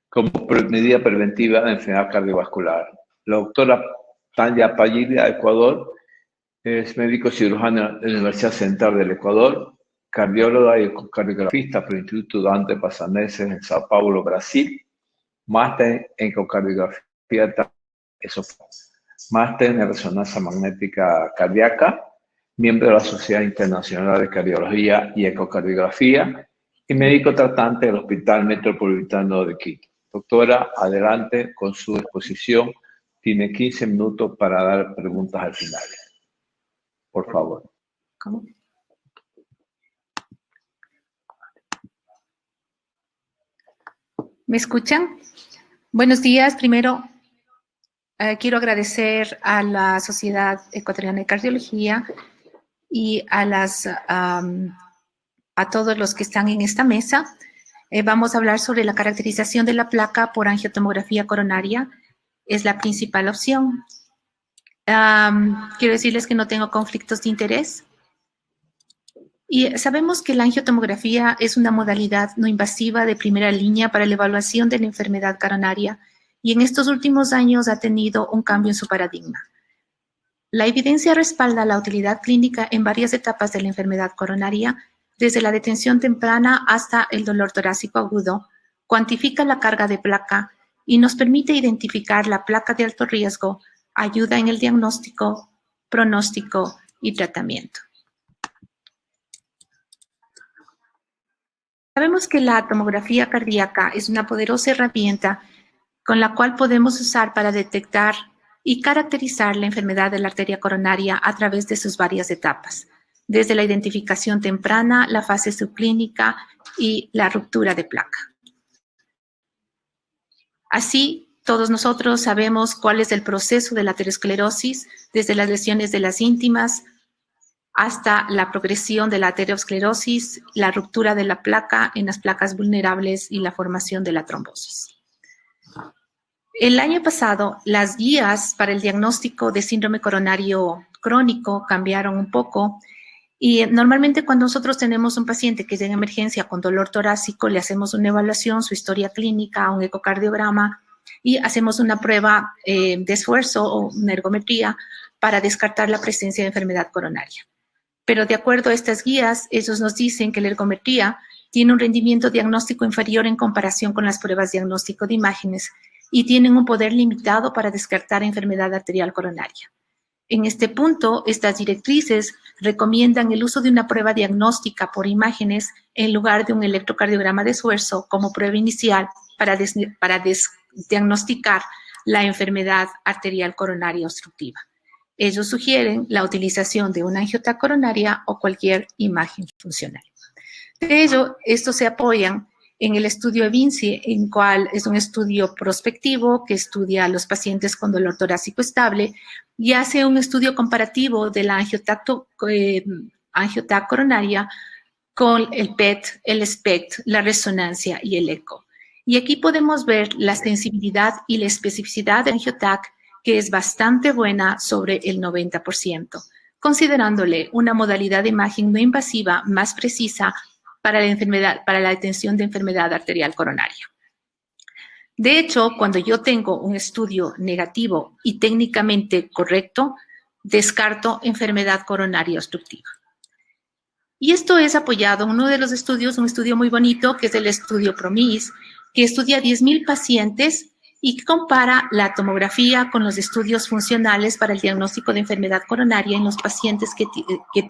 como medida preventiva de enfermedad cardiovascular. La doctora Panya Padilla de Ecuador Es médico cirujano de la Universidad Central del Ecuador, cardióloga y ecocardiografista por el Instituto Dante Passanese en Sao Paulo, Brasil, máster en ecocardiografía esofágica, máster en resonancia magnética cardíaca, miembro de la Sociedad Internacional de Cardiología y Ecocardiografía y médico tratante del Hospital Metropolitano de Quito. Doctora, adelante con su exposición. Tiene 15 minutos para dar preguntas al final. Por favor. ¿Cómo? ¿Me escuchan? Buenos días. Primero, quiero agradecer a la Sociedad Ecuatoriana de Cardiología y a todos los que están en esta mesa. Vamos a hablar sobre la caracterización de la placa por angiotomografía coronaria. Es la principal opción. Quiero decirles que no tengo conflictos de interés. Y sabemos que la angiotomografía es una modalidad no invasiva de primera línea para la evaluación de la enfermedad coronaria y en estos últimos años ha tenido un cambio en su paradigma. La evidencia respalda la utilidad clínica en varias etapas de la enfermedad coronaria, desde la detención temprana hasta el dolor torácico agudo, cuantifica la carga de placa y nos permite identificar la placa de alto riesgo, ayuda en el diagnóstico, pronóstico y tratamiento. Sabemos que la tomografía cardíaca es una poderosa herramienta con la cual podemos usar para detectar y caracterizar la enfermedad de la arteria coronaria a través de sus varias etapas, desde la identificación temprana, la fase subclínica y la ruptura de placa. Así, todos nosotros sabemos cuál es el proceso de la aterosclerosis, desde las lesiones de las íntimas hasta la progresión de la aterosclerosis, la ruptura de la placa en las placas vulnerables y la formación de la trombosis. El año pasado, las guías para el diagnóstico de síndrome coronario crónico cambiaron un poco y normalmente cuando nosotros tenemos un paciente que llega en emergencia con dolor torácico, le hacemos una evaluación, su historia clínica, un ecocardiograma, y hacemos una prueba de esfuerzo o una ergometría para descartar la presencia de enfermedad coronaria. Pero de acuerdo a estas guías, ellos nos dicen que la ergometría tiene un rendimiento diagnóstico inferior en comparación con las pruebas diagnóstico de imágenes y tienen un poder limitado para descartar enfermedad arterial coronaria. En este punto, estas directrices recomiendan el uso de una prueba diagnóstica por imágenes en lugar de un electrocardiograma de esfuerzo como prueba inicial para diagnosticar la enfermedad arterial coronaria obstructiva. Ellos sugieren la utilización de una angiotac coronaria o cualquier imagen funcional. De ello, estos se apoyan en el estudio EVINCI, en cual es un estudio prospectivo que estudia a los pacientes con dolor torácico estable y hace un estudio comparativo de la angiotac coronaria con el PET, el SPECT, la resonancia y el eco. Y aquí podemos ver la sensibilidad y la especificidad de angiotac, que es bastante buena, sobre el 90%, considerándole una modalidad de imagen no invasiva más precisa para la detención de enfermedad arterial coronaria. De hecho, cuando yo tengo un estudio negativo y técnicamente correcto, descarto enfermedad coronaria obstructiva. Y esto es apoyado en uno de los estudios, un estudio muy bonito, que es el estudio PROMIS, que estudia 10,000 pacientes y que compara la tomografía con los estudios funcionales para el diagnóstico de enfermedad coronaria en los pacientes que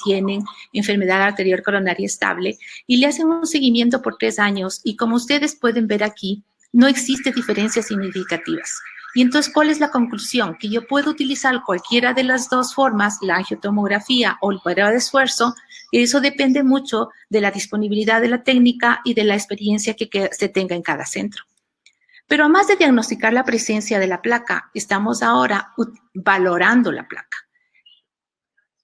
tienen enfermedad arterial coronaria estable y le hacen un seguimiento por 3 años y como ustedes pueden ver aquí, no existe diferencias significativas. Y entonces, ¿cuál es la conclusión? Que yo puedo utilizar cualquiera de las dos formas, la angiotomografía o la prueba de esfuerzo, y eso depende mucho de la disponibilidad de la técnica y de la experiencia que se tenga en cada centro. Pero además de diagnosticar la presencia de la placa, estamos ahora valorando la placa.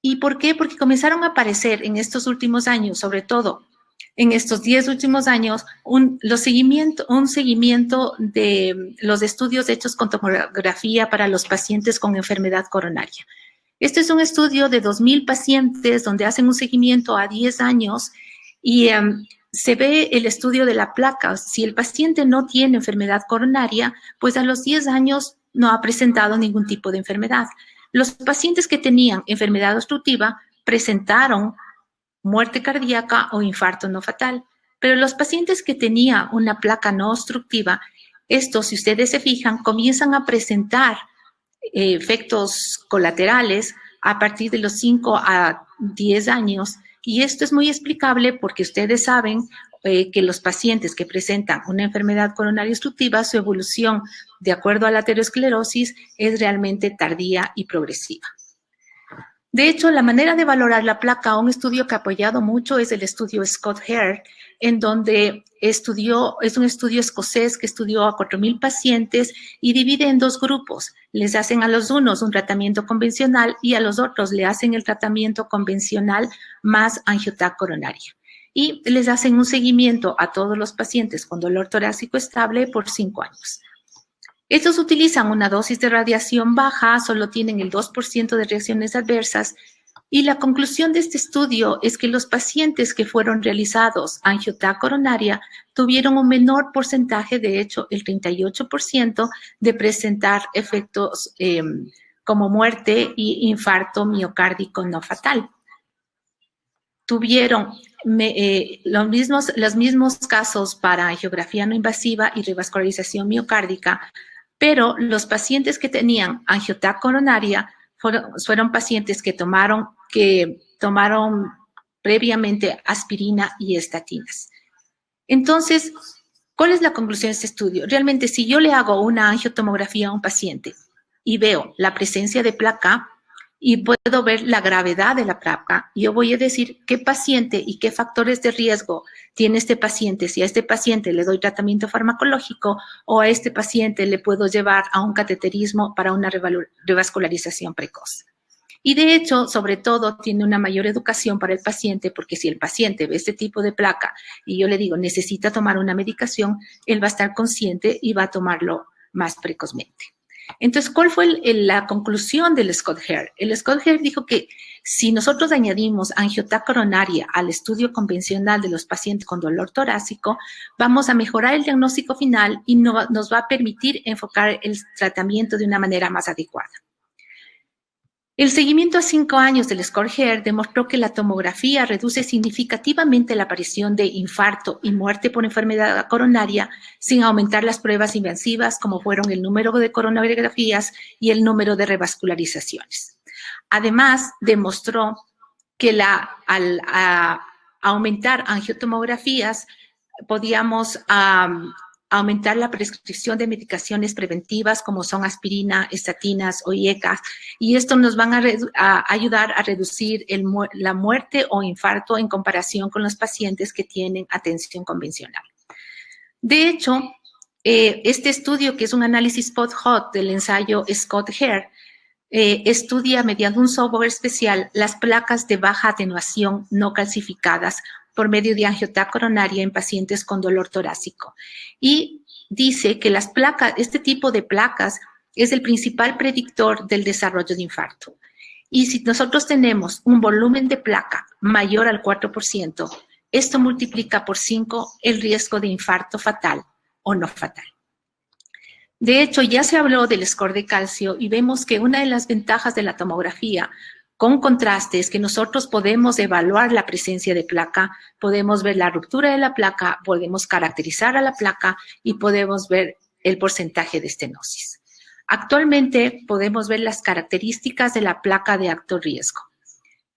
¿Y por qué? Porque comenzaron a aparecer en estos últimos años, sobre todo en estos 10 últimos años, un seguimiento de los estudios hechos con tomografía para los pacientes con enfermedad coronaria. Este es un estudio de 2,000 pacientes donde hacen un seguimiento a 10 años y se ve el estudio de la placa. Si el paciente no tiene enfermedad coronaria, pues a los 10 años no ha presentado ningún tipo de enfermedad. Los pacientes que tenían enfermedad obstructiva presentaron muerte cardíaca o infarto no fatal, pero los pacientes que tenían una placa no obstructiva, estos, si ustedes se fijan, comienzan a presentar efectos colaterales a partir de los 5 a 10 años, y esto es muy explicable porque ustedes saben que los pacientes que presentan una enfermedad coronaria obstructiva, su evolución de acuerdo a la aterosclerosis es realmente tardía y progresiva. De hecho, la manera de valorar la placa, un estudio que ha apoyado mucho es el estudio Scott Hare, en donde es un estudio escocés que estudió a 4,000 pacientes y divide en 2 grupos. Les hacen a los unos un tratamiento convencional y a los otros le hacen el tratamiento convencional más angiotac coronaria. Y les hacen un seguimiento a todos los pacientes con dolor torácico estable por 5 años. Estos utilizan una dosis de radiación baja, solo tienen el 2% de reacciones adversas, y la conclusión de este estudio es que los pacientes que fueron realizados angiotac coronaria tuvieron un menor porcentaje, de hecho el 38%, de presentar efectos como muerte y infarto miocárdico no fatal. Tuvieron los mismos casos para angiografía no invasiva y revascularización miocárdica, pero los pacientes que tenían angiotac coronaria fueron pacientes que tomaron previamente aspirina y estatinas. Entonces, ¿cuál es la conclusión de este estudio? Realmente, si yo le hago una angiotomografía a un paciente y veo la presencia de placa y puedo ver la gravedad de la placa, yo voy a decir qué paciente y qué factores de riesgo tiene este paciente. Si a este paciente le doy tratamiento farmacológico o a este paciente le puedo llevar a un cateterismo para una revascularización precoz. Y de hecho, sobre todo, tiene una mayor educación para el paciente, porque si el paciente ve este tipo de placa y yo le digo necesita tomar una medicación, él va a estar consciente y va a tomarlo más precozmente. Entonces, ¿cuál fue la conclusión del Scott Hare? El Scott Hare dijo que si nosotros añadimos angiotac coronaria al estudio convencional de los pacientes con dolor torácico, vamos a mejorar el diagnóstico final y nos va a permitir enfocar el tratamiento de una manera más adecuada. El seguimiento a 5 años del Scott Hare demostró que la tomografía reduce significativamente la aparición de infarto y muerte por enfermedad coronaria sin aumentar las pruebas invasivas como fueron el número de coronariografías y el número de revascularizaciones. Además, demostró que al aumentar angiotomografías podíamos aumentar la prescripción de medicaciones preventivas como son aspirina, estatinas o IECA, y esto nos van a ayudar a reducir la muerte o infarto en comparación con los pacientes que tienen atención convencional. De hecho, este estudio, que es un análisis post-hoc del ensayo Scott Hare, estudia mediante un software especial las placas de baja atenuación no calcificadas por medio de angiotac coronaria en pacientes con dolor torácico. Y dice que las placas, este tipo de placas es el principal predictor del desarrollo de infarto. Y si nosotros tenemos un volumen de placa mayor al 4%, esto multiplica por 5 el riesgo de infarto fatal o no fatal. De hecho, ya se habló del score de calcio y vemos que una de las ventajas de la tomografía con contraste es que nosotros podemos evaluar la presencia de placa, podemos ver la ruptura de la placa, podemos caracterizar a la placa y podemos ver el porcentaje de estenosis. Actualmente podemos ver las características de la placa de alto riesgo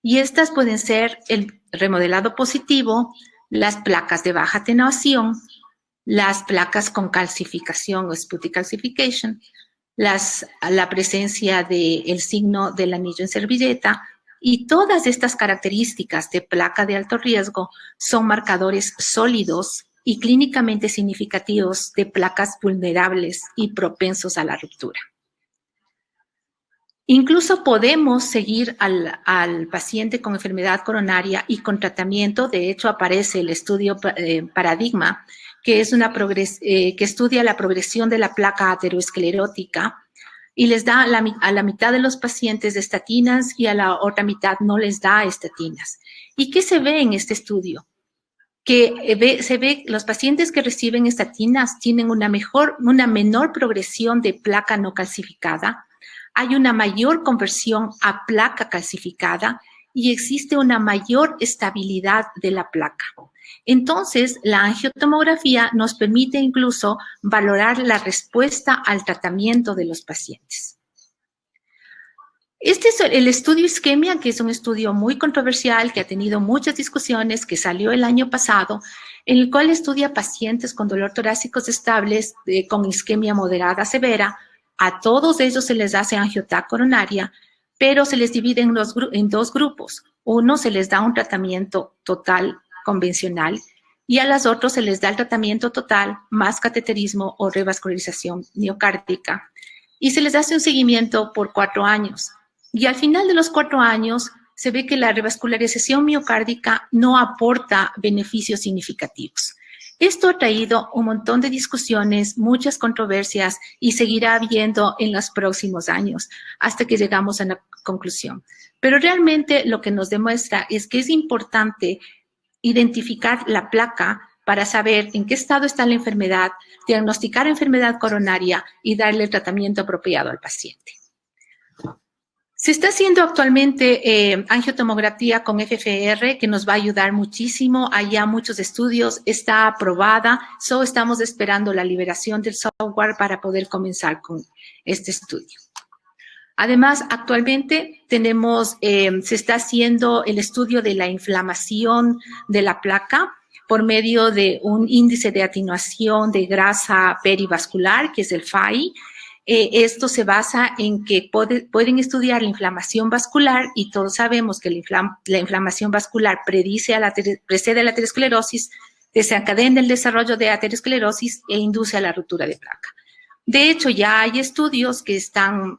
y estas pueden ser el remodelado positivo, las placas de baja atenuación, las placas con calcificación o sputty calcification, la presencia del signo del anillo en servilleta, y todas estas características de placa de alto riesgo son marcadores sólidos y clínicamente significativos de placas vulnerables y propensos a la ruptura. Incluso podemos seguir al paciente con enfermedad coronaria y con tratamiento. De hecho, aparece el estudio Paradigma, que es que estudia la progresión de la placa aterosclerótica y les da a la mitad de los pacientes de estatinas y a la otra mitad no les da estatinas. ¿Y qué se ve en este estudio? que se ve los pacientes que reciben estatinas tienen una menor progresión de placa no calcificada, hay una mayor conversión a placa calcificada y existe una mayor estabilidad de la placa. Entonces, la angiotomografía nos permite incluso valorar la respuesta al tratamiento de los pacientes. Este es el estudio isquemia, que es un estudio muy controversial, que ha tenido muchas discusiones, que salió el año pasado, en el cual estudia pacientes con dolor torácicos estables con isquemia moderada severa. A todos ellos se les hace angiotac coronaria, pero se les divide en dos grupos. Uno se les da un tratamiento total convencional y a los otros se les da el tratamiento total más cateterismo o revascularización miocárdica. Y se les hace un seguimiento por 4 años. Y al final de los 4 años se ve que la revascularización miocárdica no aporta beneficios significativos. Esto ha traído un montón de discusiones, muchas controversias y seguirá habiendo en los próximos años hasta que llegamos a una conclusión. Pero realmente lo que nos demuestra es que es importante identificar la placa para saber en qué estado está la enfermedad, diagnosticar enfermedad coronaria y darle el tratamiento apropiado al paciente. Se está haciendo actualmente angiotomografía con FFR, que nos va a ayudar muchísimo. Hay ya muchos estudios, está aprobada. Solo estamos esperando la liberación del software para poder comenzar con este estudio. Además, actualmente se está haciendo el estudio de la inflamación de la placa por medio de un índice de atenuación de grasa perivascular, que es el FAI. Esto se basa en que pueden estudiar la inflamación vascular y todos sabemos que la inflamación vascular precede a la aterosclerosis, desencadena el desarrollo de aterosclerosis e induce a la ruptura de placa. De hecho, ya hay estudios que están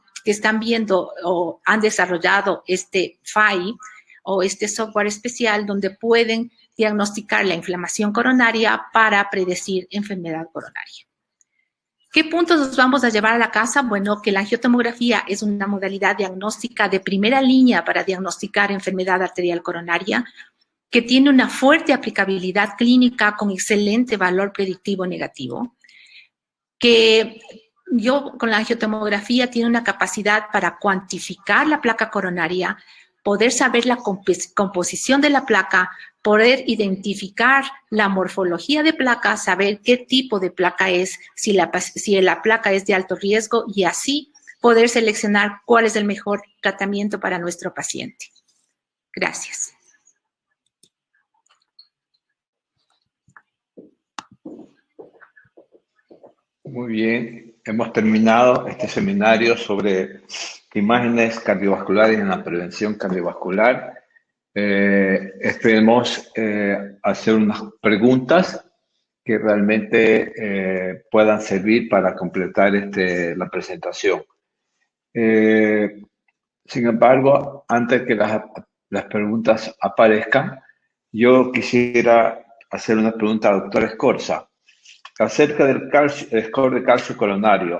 viendo o han desarrollado este FAI o este software especial donde pueden diagnosticar la inflamación coronaria para predecir enfermedad coronaria. ¿Qué puntos nos vamos a llevar a la casa? Bueno, que la angiotomografía es una modalidad diagnóstica de primera línea para diagnosticar enfermedad arterial coronaria, que tiene una fuerte aplicabilidad clínica con excelente valor predictivo negativo, que con la angiotomografía tiene una capacidad para cuantificar la placa coronaria, poder saber la composición de la placa, poder identificar la morfología de placa, saber qué tipo de placa es, si la placa es de alto riesgo y así poder seleccionar cuál es el mejor tratamiento para nuestro paciente. Gracias. Muy bien, hemos terminado este seminario sobre imágenes cardiovasculares en la prevención cardiovascular. Esperemos hacer unas preguntas que realmente puedan servir para completar la presentación. Sin embargo, antes que las preguntas aparezcan, yo quisiera hacer una pregunta al doctor Escorza acerca del score de calcio coronario.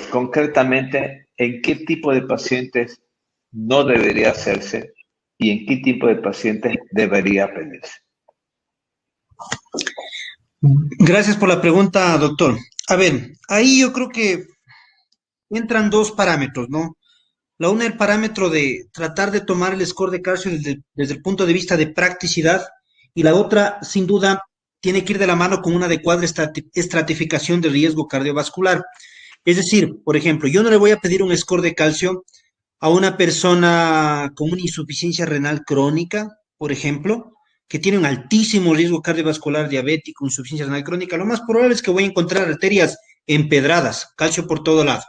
Concretamente, ¿en qué tipo de pacientes no debería hacerse y en qué tipo de pacientes debería pedirse? Gracias por la pregunta, doctor. A ver, ahí yo creo que entran 2 parámetros, ¿no? La una, el parámetro de tratar de tomar el score de calcio desde el punto de vista de practicidad, y la otra, sin duda, tiene que ir de la mano con una adecuada estratificación de riesgo cardiovascular. Es decir, por ejemplo, yo no le voy a pedir un score de calcio a una persona con una insuficiencia renal crónica, por ejemplo, que tiene un altísimo riesgo cardiovascular diabético, insuficiencia renal crónica. Lo más probable es que voy a encontrar arterias empedradas, calcio por todo lado,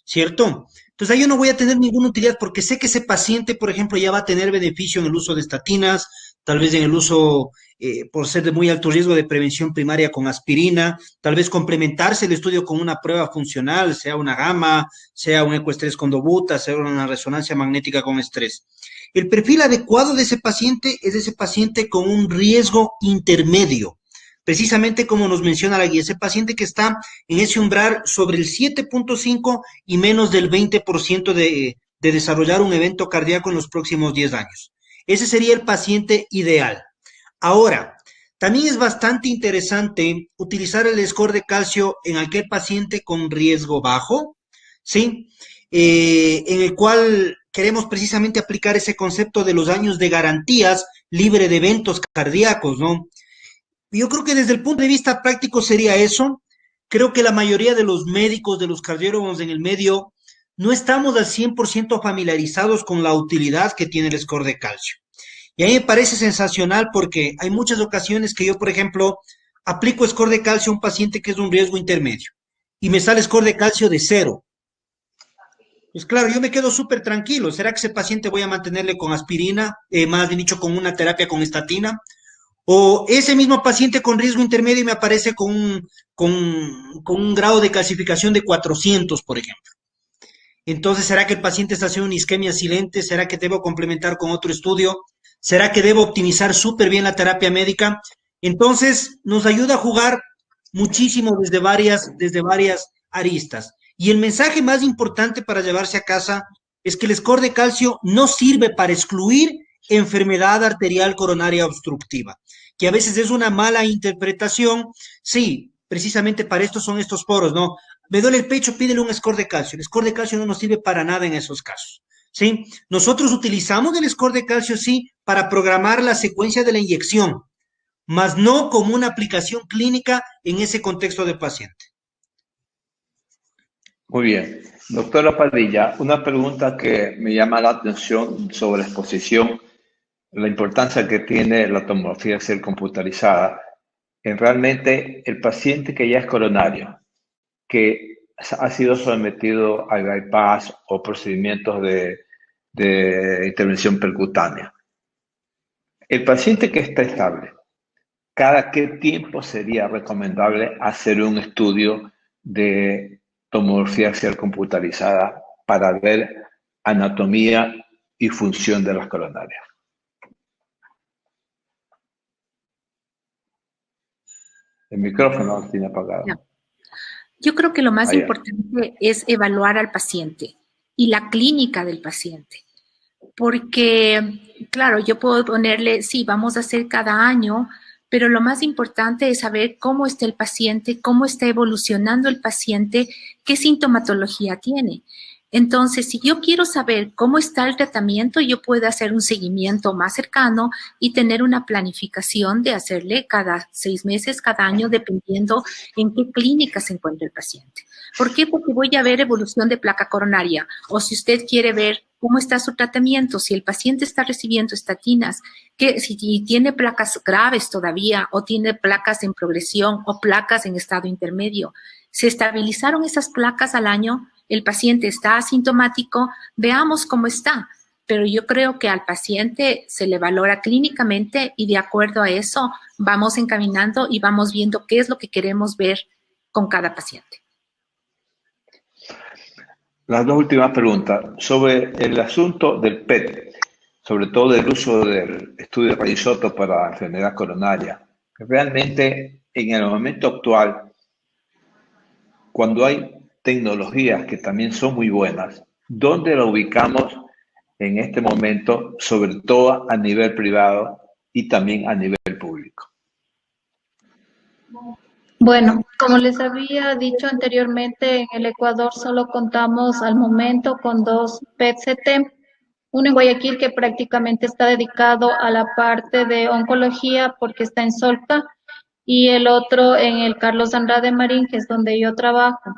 ¿cierto? Entonces ahí yo no voy a tener ninguna utilidad porque sé que ese paciente, por ejemplo, ya va a tener beneficio en el uso de estatinas, tal vez en el uso, por ser de muy alto riesgo, de prevención primaria con aspirina, tal vez complementarse el estudio con una prueba funcional, sea una gamma, sea un ecoestrés con dobuta, sea una resonancia magnética con estrés. El perfil adecuado de ese paciente es ese paciente con un riesgo intermedio, precisamente como nos menciona la guía, ese paciente que está en ese umbral sobre el 7.5 y menos del 20% de desarrollar un evento cardíaco en los próximos 10 años. Ese sería el paciente ideal. Ahora, también es bastante interesante utilizar el score de calcio en aquel paciente con riesgo bajo, ¿sí? En el cual queremos precisamente aplicar ese concepto de los años de garantías libre de eventos cardíacos, ¿no? Yo creo que desde el punto de vista práctico sería eso. Creo que la mayoría de los médicos, de los cardiólogos en el medio, no estamos al 100% familiarizados con la utilidad que tiene el score de calcio. Y a mí me parece sensacional porque hay muchas ocasiones que yo, por ejemplo, aplico score de calcio a un paciente que es de un riesgo intermedio y me sale score de calcio de 0. Pues claro, yo me quedo súper tranquilo. ¿Será que ese paciente voy a mantenerle con aspirina, más bien dicho, con una terapia con estatina? O ese mismo paciente con riesgo intermedio me aparece con un grado de calcificación de 400, por ejemplo. Entonces, ¿será que el paciente está haciendo una isquemia silente? ¿Será que debo complementar con otro estudio? ¿Será que debo optimizar súper bien la terapia médica? Entonces, nos ayuda a jugar muchísimo desde varias aristas. Y el mensaje más importante para llevarse a casa es que el score de calcio no sirve para excluir enfermedad arterial coronaria obstructiva, que a veces es una mala interpretación. Sí, precisamente para esto son estos poros, ¿no? Me duele el pecho, pídele un score de calcio. El score de calcio no nos sirve para nada en esos casos, ¿sí? Nosotros utilizamos el score de calcio, sí, para programar la secuencia de la inyección, más no como una aplicación clínica en ese contexto de paciente. Muy bien. Doctora Padilla, una pregunta que me llama la atención sobre la exposición, la importancia que tiene la tomografía axial computarizada en realmente el paciente que ya es coronario, que ha sido sometido a bypass o procedimientos de intervención percutánea. El paciente que está estable, ¿cada qué tiempo sería recomendable hacer un estudio de tomografía axial computarizada para ver anatomía y función de las coronarias? El micrófono lo tiene apagado. No. Yo creo que lo más importante es evaluar al paciente y la clínica del paciente. Porque, claro, yo puedo ponerle, sí, vamos a hacer cada año, pero lo más importante es saber cómo está el paciente, cómo está evolucionando el paciente, qué sintomatología tiene. Entonces, si yo quiero saber cómo está el tratamiento, yo puedo hacer un seguimiento más cercano y tener una planificación de hacerle cada 6 meses, cada año, dependiendo en qué clínica se encuentra el paciente. ¿Por qué? Porque voy a ver evolución de placa coronaria. O si usted quiere ver cómo está su tratamiento, si el paciente está recibiendo estatinas, si tiene placas graves todavía o tiene placas en progresión o placas en estado intermedio. ¿Se estabilizaron esas placas al año? El paciente está asintomático, veamos cómo está. Pero yo creo que al paciente se le valora clínicamente y de acuerdo a eso vamos encaminando y vamos viendo qué es lo que queremos ver con cada paciente. Las dos últimas preguntas. Sobre el asunto del PET, sobre todo el uso del estudio de radioisótopos para enfermedad coronaria. Realmente, en el momento actual, cuando hay tecnologías que también son muy buenas, ¿dónde lo ubicamos en este momento, sobre todo a nivel privado y también a nivel público? Bueno, como les había dicho anteriormente, en el Ecuador solo contamos al momento con 2 PET-CT, uno en Guayaquil que prácticamente está dedicado a la parte de oncología porque está en Solca, y el otro en el Carlos Andrade Marín, que es donde yo trabajo.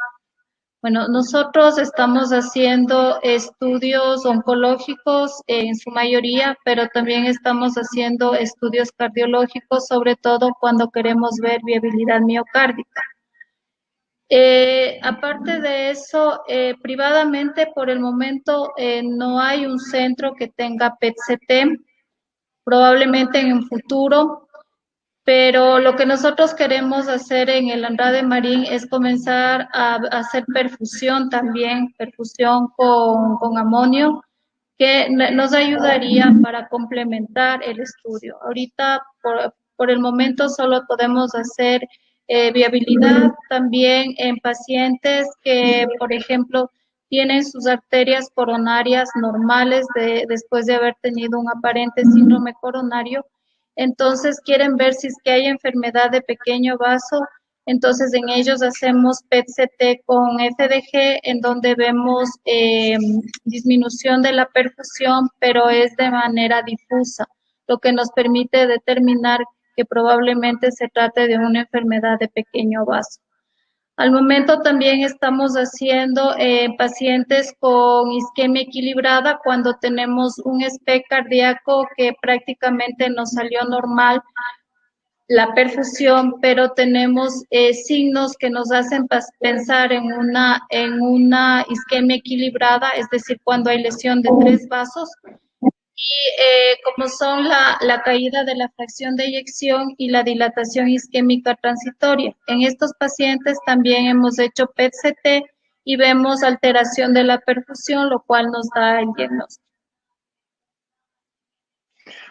Bueno, nosotros estamos haciendo estudios oncológicos en su mayoría, pero también estamos haciendo estudios cardiológicos, sobre todo cuando queremos ver viabilidad miocárdica. Aparte de eso, privadamente por el momento no hay un centro que tenga PET-CT, probablemente en un futuro. Pero lo que nosotros queremos hacer en el Andrade Marín es comenzar a hacer perfusión también, perfusión con amonio, que nos ayudaría para complementar el estudio. Ahorita, por el momento, solo podemos hacer viabilidad también en pacientes que, por ejemplo, tienen sus arterias coronarias normales después de haber tenido un aparente síndrome coronario. Entonces quieren ver si es que hay enfermedad de pequeño vaso. Entonces en ellos hacemos PET-CT con FDG, en donde vemos disminución de la perfusión, pero es de manera difusa, lo que nos permite determinar que probablemente se trate de una enfermedad de pequeño vaso. Al momento también estamos haciendo pacientes con isquemia equilibrada cuando tenemos un SPECT cardíaco que prácticamente nos salió normal la perfusión, pero tenemos signos que nos hacen pensar en una isquemia equilibrada, es decir, cuando hay lesión de 3 vasos, y como son la caída de la fracción de eyección y la dilatación isquémica transitoria. En estos pacientes también hemos hecho PET-CT y vemos alteración de la perfusión, lo cual nos da el diagnóstico.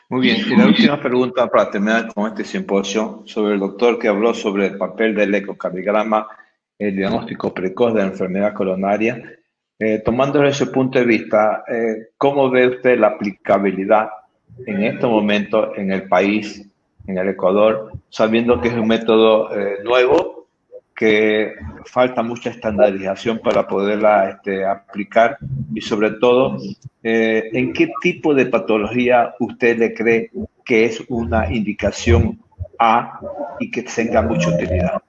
Muy bien, y la última pregunta para terminar con este simposio sobre el doctor que habló sobre el papel del ecocardiograma, el diagnóstico precoz de la enfermedad coronaria. Tomando ese punto de vista, ¿cómo ve usted la aplicabilidad en este momento en el país, en el Ecuador, sabiendo que es un método nuevo, que falta mucha estandarización para poderla aplicar y sobre todo, ¿en qué tipo de patología usted le cree que es una indicación A y que tenga mucha utilidad?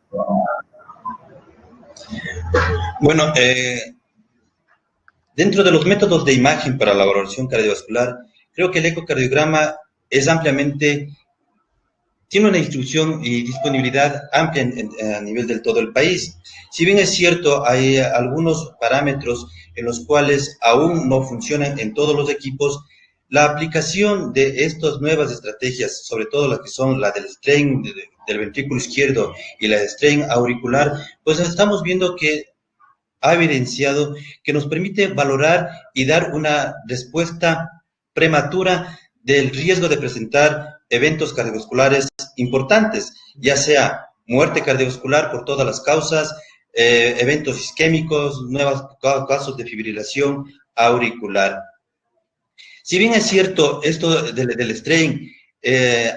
Bueno, dentro de los métodos de imagen para la valoración cardiovascular, creo que el ecocardiograma es ampliamente, tiene una instrucción y disponibilidad amplia a nivel del todo el país. Si bien es cierto, hay algunos parámetros en los cuales aún no funcionan en todos los equipos, la aplicación de estas nuevas estrategias, sobre todo las que son la del strain del ventrículo izquierdo y la del strain auricular, pues estamos viendo que ha evidenciado que nos permite valorar y dar una respuesta prematura del riesgo de presentar eventos cardiovasculares importantes, ya sea muerte cardiovascular por todas las causas, eventos isquémicos, nuevos casos de fibrilación auricular. Si bien es cierto esto del strain,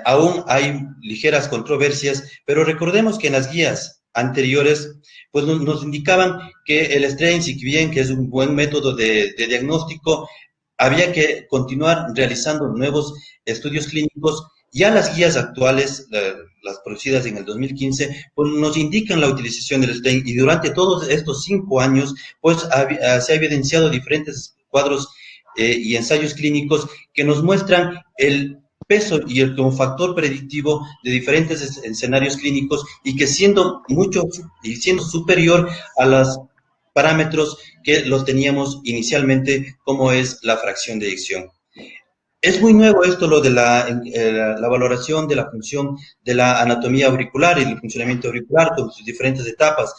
aún hay ligeras controversias, pero recordemos que en las guías anteriores pues nos indicaban que el strain, si bien que es un buen método de diagnóstico, había que continuar realizando nuevos estudios clínicos. Ya las guías actuales, las producidas en el 2015, pues nos indican la utilización del strain, y durante todos estos 5 años pues se ha evidenciado diferentes cuadros y ensayos clínicos que nos muestran el peso y el como factor predictivo de diferentes escenarios clínicos, y que siendo superior a los parámetros que los teníamos inicialmente, como es la fracción de eyección. Es muy nuevo esto, lo de la valoración de la función de la anatomía auricular y el funcionamiento auricular con sus diferentes etapas,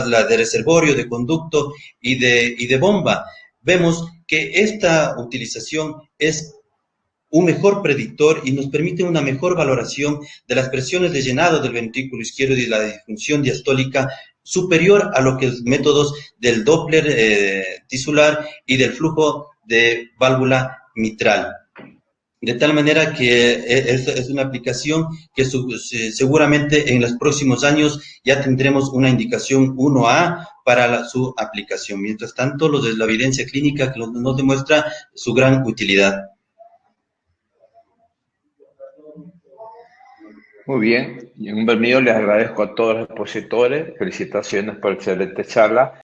la de reservorio, de conducto y de bomba. Vemos que esta utilización es un mejor predictor y nos permite una mejor valoración de las presiones de llenado del ventrículo izquierdo y la disfunción diastólica superior a lo que los métodos del Doppler tisular y del flujo de válvula mitral. De tal manera que es una aplicación que seguramente en los próximos años ya tendremos una indicación 1A para su aplicación. Mientras tanto, la evidencia clínica que nos demuestra su gran utilidad. Muy bien, y en nombre mío les agradezco a todos los expositores, felicitaciones por excelente charla